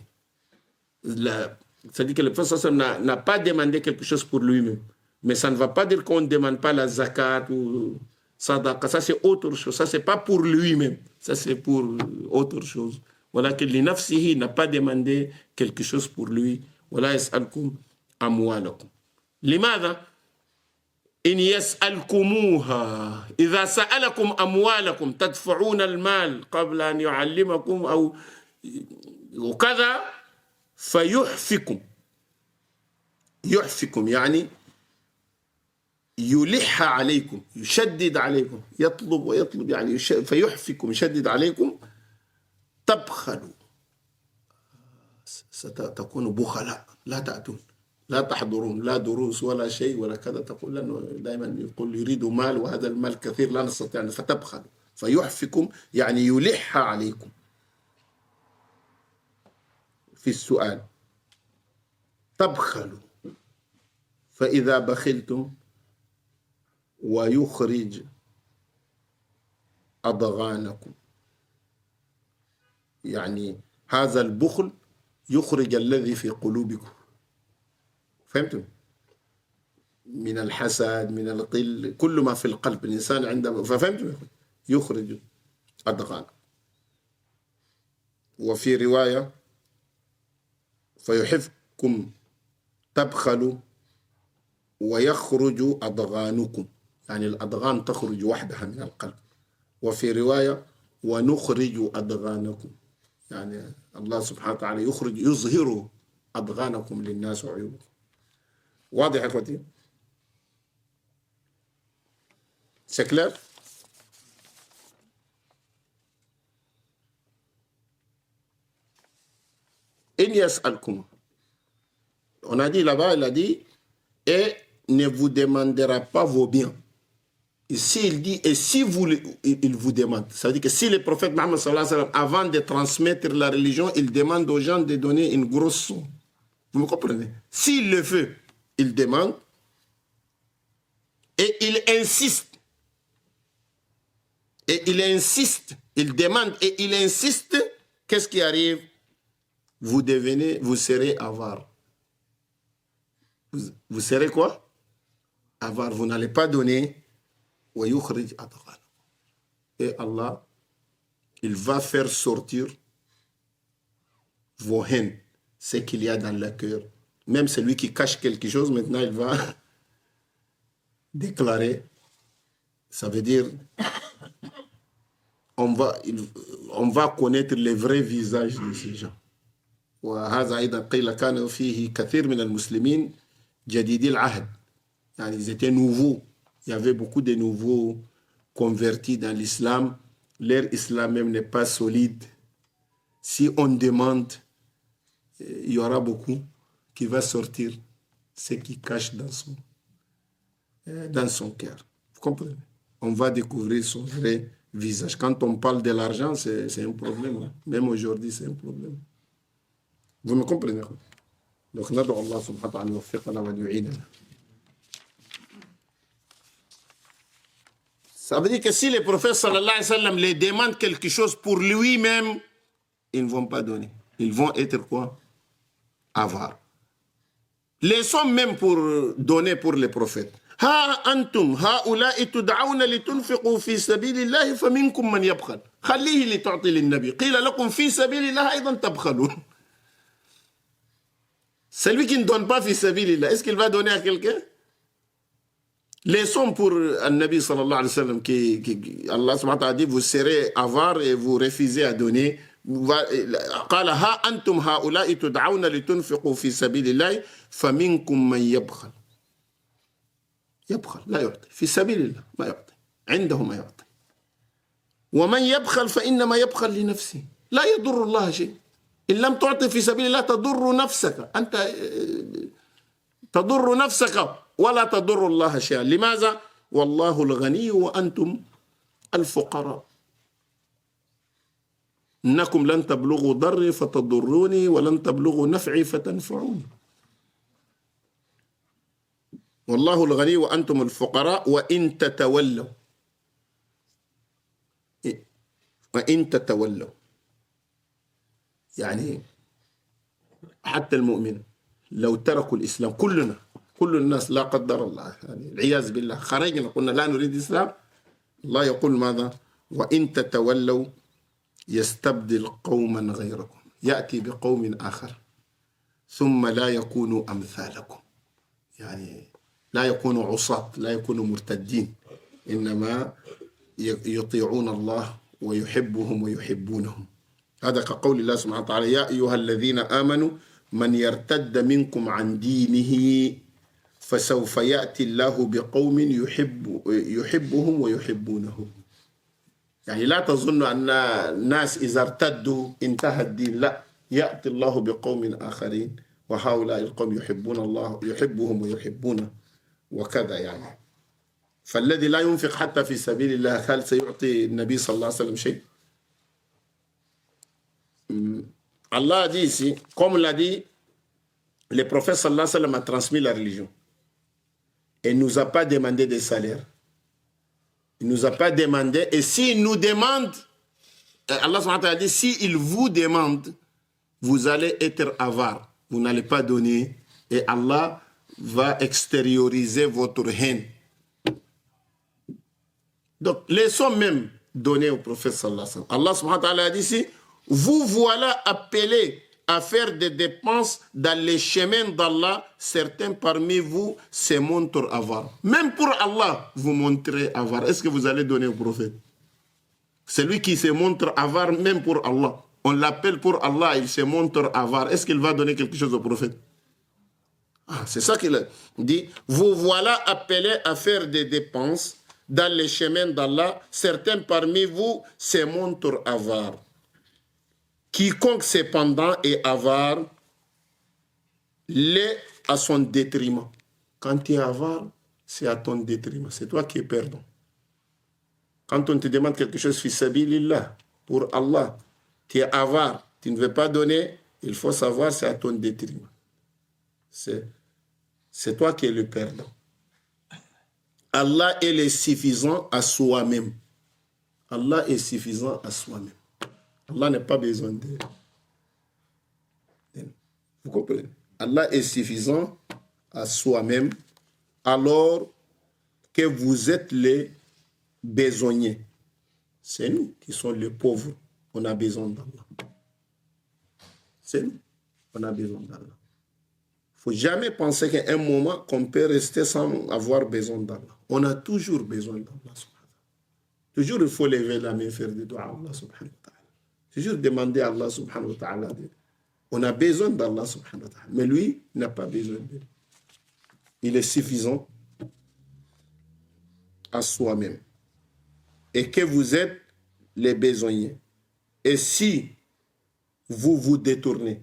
C'est-à-dire que le prophète n'a pas demandé quelque chose pour lui-même. Mais ça ne va pas dire qu'on ne demande pas la zakat ou sadaqa. Ça c'est autre chose. Ça c'est pas pour lui-même. Ça c'est pour autre chose. Voilà que لنفسه n'a pas demandé quelque chose pour lui. ولا يسألكم أموالكم. لماذا؟ إن يسألكموها إذا سألكم أموالكم تدفعون المال قبل أن يعلمكم أو وكذا فيحفكم. يحفكم يعني يلح عليكم، يشدد عليكم، يطلب ويطلب، يعني فيحفكم، يشدد عليكم، تبخلوا، ستكونوا بخلاء، لا تأتون، لا تحضرون لا دروس ولا شيء ولا كذا. تقول لأنه دائما يقول يريد مال وهذا المال كثير لا نستطيع، فتبخلوا. فيحفكم يعني يلح عليكم في السؤال. تبخلوا فإذا بخلتم ويخرج أضغانكم، يعني هذا البخل يخرج الذي في قلوبكم. فهمتم؟ من الحسد، من القل، كل ما في القلب الإنسان عنده. ففهمتم؟ يخرج أضغان. وفي رواية فيحفكم تبخلوا ويخرج أضغانكم، يعني الأضغان تخرج وحدها من القلب. وفي رواية ونخرج أضغانكم، يعني الله سبحانه وتعالى يخرج، يظهر أضغانكم للناس وعيوبكم. واضح يا اخوتي؟ C'est clair? إن يسألكم. On a dit là-bas, il a dit, et ne vous demandera pas vos biens. Ici, il dit, et si vous, il vous demande. Ça veut dire que si le prophète Mohammed sallallahu alayhi wa sallam, avant de transmettre la religion, il demande aux gens de donner une grosse somme. Vous me comprenez? S'il le fait, il demande et il insiste. Et il insiste, il demande et il insiste. Qu'est-ce qui arrive? Vous serez avare. vous serez quoi? Avare. Vous n'allez pas donner. Et Allah, il va faire sortir vos haines, ce qu'il y a dans le cœur. Même celui qui cache quelque chose, maintenant, il va déclarer. Ça veut dire, on va connaître les vrais visages de ces gens. وهذا أيضا قيل كان فيه كثير من المسلمين جديدي العهد. يعني ils étaient nouveaux. Il y avait beaucoup de nouveaux convertis dans l'islam. Leur islam même n'est pas solide. Si on demande, il y aura beaucoup qui va sortir ce qui cache dans son cœur. Vous comprenez? On va découvrir son vrai visage. Quand on parle de l'argent, c'est un problème. Hein? Même aujourd'hui, c'est un problème. Vous me comprenez? Donc, ندعو الله سبحانه وتعالى يوفقنا ويعيننا. Ça veut dire que si les prophètes sallallahu alayhi wa sallam les demandent quelque chose pour lui-même, ils ne vont pas donner. Ils vont être quoi? Avares. Laissons même pour donner pour les prophètes. ها أنتم هؤلاء تدعون لتنفقوا في سبيل الله فمنكم من يبخل خليه لتعطي للنبي قيل لكم في سبيل الله أيضا تبخلون. Celui qui ne donne pas fi sabilillah, est-ce qu'il va donner à quelqu'un? Laissons pour un Nabi sallallahu alayhi wa sallam qui Allah subhanahu wa ta'ala dit vous serez avares et vous refusez à donner. قال ها أنتم هؤلاء تدعون لتنفقوا في سبيل الله فمنكم من يبخل. يبخل لا يعطي في سبيل الله ما يعطي عنده ما يعطي ومن يبخل فإنما يبخل لنفسه لا يضر الله شيء إن لم تعطي في سبيل الله تضر نفسك أنت تضر نفسك ولا تضر الله شيئا. لماذا؟ والله الغني وأنتم الفقراء. إنكم لن تبلغوا ضري فتضروني ولن تبلغوا نفعي فتنفعوني. والله الغني وأنتم الفقراء وإن تتولوا يعني حتى المؤمن لو تركوا الإسلام كلنا كل الناس لا قدر الله يعني العياذ بالله خرجنا قلنا لا نريد الإسلام الله يقول ماذا؟ وإن تتولوا يستبدل قوما غيركم يأتي بقوم آخر ثم لا يكونوا أمثالكم. يعني لا يكونوا عصاة لا يكونوا مرتدين إنما يطيعون الله ويحبهم ويحبونهم. هذا كقول الله سبحانه وتعالى يا أيها الذين آمنوا من يرتد منكم عن دينه فسوف يأتي الله بقوم يحبهم ويحبونه. يعني لا تظن أن الناس إذا ارتدوا انتهى الدين لا يأتي الله بقوم آخرين وهؤلاء القوم يحبون الله يحبهم ويحبونه وكذا. يعني فالذي لا ينفق حتى في سبيل الله هل سيعطي النبي صلى الله عليه وسلم شيء؟ Allah a dit ici, comme l'a dit, le prophète sallallahu alayhi wa sallam a transmis la religion. Et il ne nous a pas demandé des salaires. Il ne nous a pas demandé. Et s'il nous demande, Allah subhanahu wa ta'ala a dit, s'il vous demande, vous allez être avare. Vous n'allez pas donner. Et Allah va extérioriser votre haine. Donc, laissons même donner au prophète sallallahu alayhi wa sallam. Allah subhanahu wa ta'ala a dit ici, vous voilà appelés à faire des dépenses dans les chemins d'Allah. Certains parmi vous se montrent avares. Même pour Allah, vous montrez avare. Est-ce que vous allez donner au prophète? Celui qui se montre avare, même pour Allah. On l'appelle pour Allah, il se montre avare. Est-ce qu'il va donner quelque chose au prophète? C'est ça qu'il dit. Vous voilà appelés à faire des dépenses dans les chemins d'Allah. Certains parmi vous se montrent avares. Quiconque cependant est avare l'est à son détriment. Quand tu es avare, c'est à ton détriment. C'est toi qui es perdant. Quand on te demande quelque chose, fi sabilillah, pour Allah, tu es avare, tu ne veux pas donner, il faut savoir c'est à ton détriment. C'est toi qui es le perdant. Allah est le suffisant à soi-même. Allah est suffisant à soi-même. Allah n'a pas besoin de... Vous comprenez? Allah est suffisant à soi-même, alors que vous êtes les besognés. C'est nous qui sommes les pauvres. On a besoin d'Allah. C'est nous. On a besoin d'Allah. Il ne faut jamais penser qu'à un moment qu'on peut rester sans avoir besoin d'Allah. On a toujours besoin d'Allah. Toujours il faut lever la main et faire des doigts à Allah subhanahu wa ta'ala. Toujours demander à Allah subhanahu wa ta'ala. On a besoin d'Allah subhanahu wa ta'ala. Mais lui n'a pas besoin de lui. Il est suffisant à soi-même. Et que vous êtes les besognés. Et si vous vous détournez,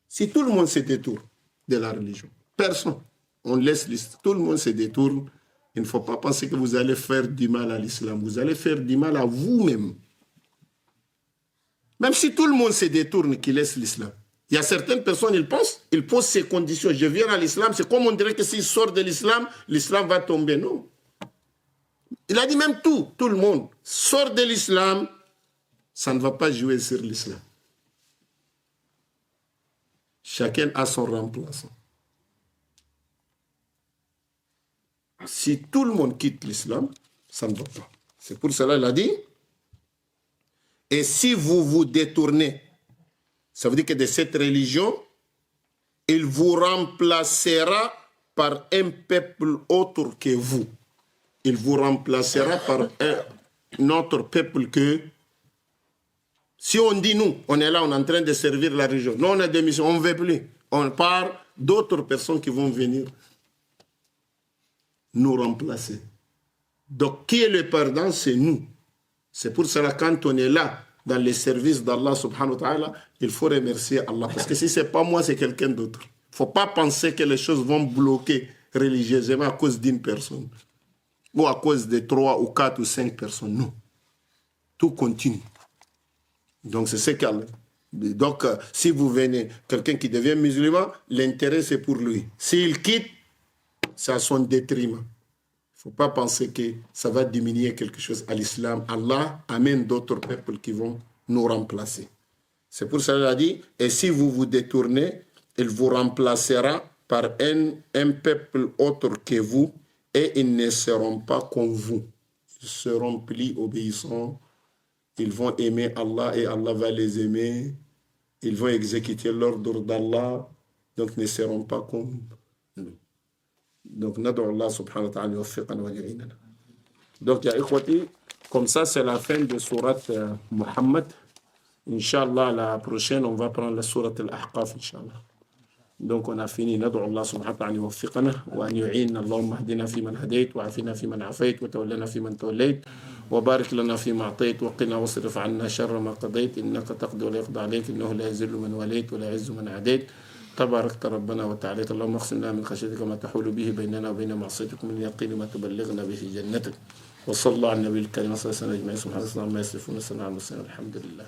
si tout le monde se détourne de la religion, personne, on laisse l'islam, tout le monde se détourne, il ne faut pas penser que vous allez faire du mal à l'islam, vous allez faire du mal à vous-même. Même si tout le monde se détourne, qui laisse l'islam. Il y a certaines personnes, ils posent ces conditions. Je viens à l'islam, c'est comme on dirait que s'ils sortent de l'islam, l'islam va tomber. Non. Il a dit même tout le monde sort de l'islam, ça ne va pas jouer sur l'islam. Chacun a son remplaçant. Si tout le monde quitte l'islam, ça ne va pas. C'est pour cela qu'il a dit, et si vous vous détournez, ça veut dire que de cette religion, il vous remplacera par un peuple autre que vous. Il vous remplacera par un autre peuple que... Si on dit nous, on est là, on est en train de servir la religion. Nous, on a des missions, on ne veut plus. On part d'autres personnes qui vont venir nous remplacer. Donc, qui est le perdant? C'est nous. C'est pour cela, quand on est là, dans les services d'Allah subhanahu wa ta'ala, il faut remercier Allah. Parce que si ce n'est pas moi, c'est quelqu'un d'autre. Il ne faut pas penser que les choses vont bloquer religieusement à cause d'une personne. Ou à cause de 3 ou 4 ou 5 personnes. Non. Tout continue. Donc, c'est ce qu'Allah. Donc, si vous venez, quelqu'un qui devient musulman, l'intérêt, c'est pour lui. S'il quitte, c'est à son détriment. Il ne faut pas penser que ça va diminuer quelque chose à l'islam. Allah amène d'autres peuples qui vont nous remplacer. C'est pour ça qu'il a dit, et si vous vous détournez, il vous remplacera par un peuple autre que vous, et ils ne seront pas comme vous. Ils seront plus obéissants. Ils vont aimer Allah et Allah va les aimer. Ils vont exécuter l'ordre d'Allah. Donc, ils ne seront pas comme nous. Donc, nad'u Allah subhanahu wa ta'ala yuwaffiqana wa yu'inana. Donc, ya ikhwati, comme ça, c'est la fin de surat Muhammad. Inch'Allah, la prochaine, on va prendre la surat Al-Ahqaf, Inch'Allah. Donc, on a fini. Nad'u Allah subhanahu wa ta'ala yuwaffiqana wa an yu'inana. Allahumma hdina fi man hadayt wa afina fi man afayt wa tawallana fi man tawallayt. وبارك لنا فيما أعطيت وقنا واصرف عنا شر ما قضيت إنك تقضي ولا يقضى عليك إنه لا يذل من وليت ولا يعز من عاديت تباركت ربنا وتعاليت اللهم اقسم لنا من خشيتك ما تحول به بيننا وبين معصيتك من اليقين ما تبلغنا به جنتك وصلى الله على النبي الكريم صلى الله عليه وسلم أجمعين سبحان الله ما يصفون السلام على المرسلين الحمد لله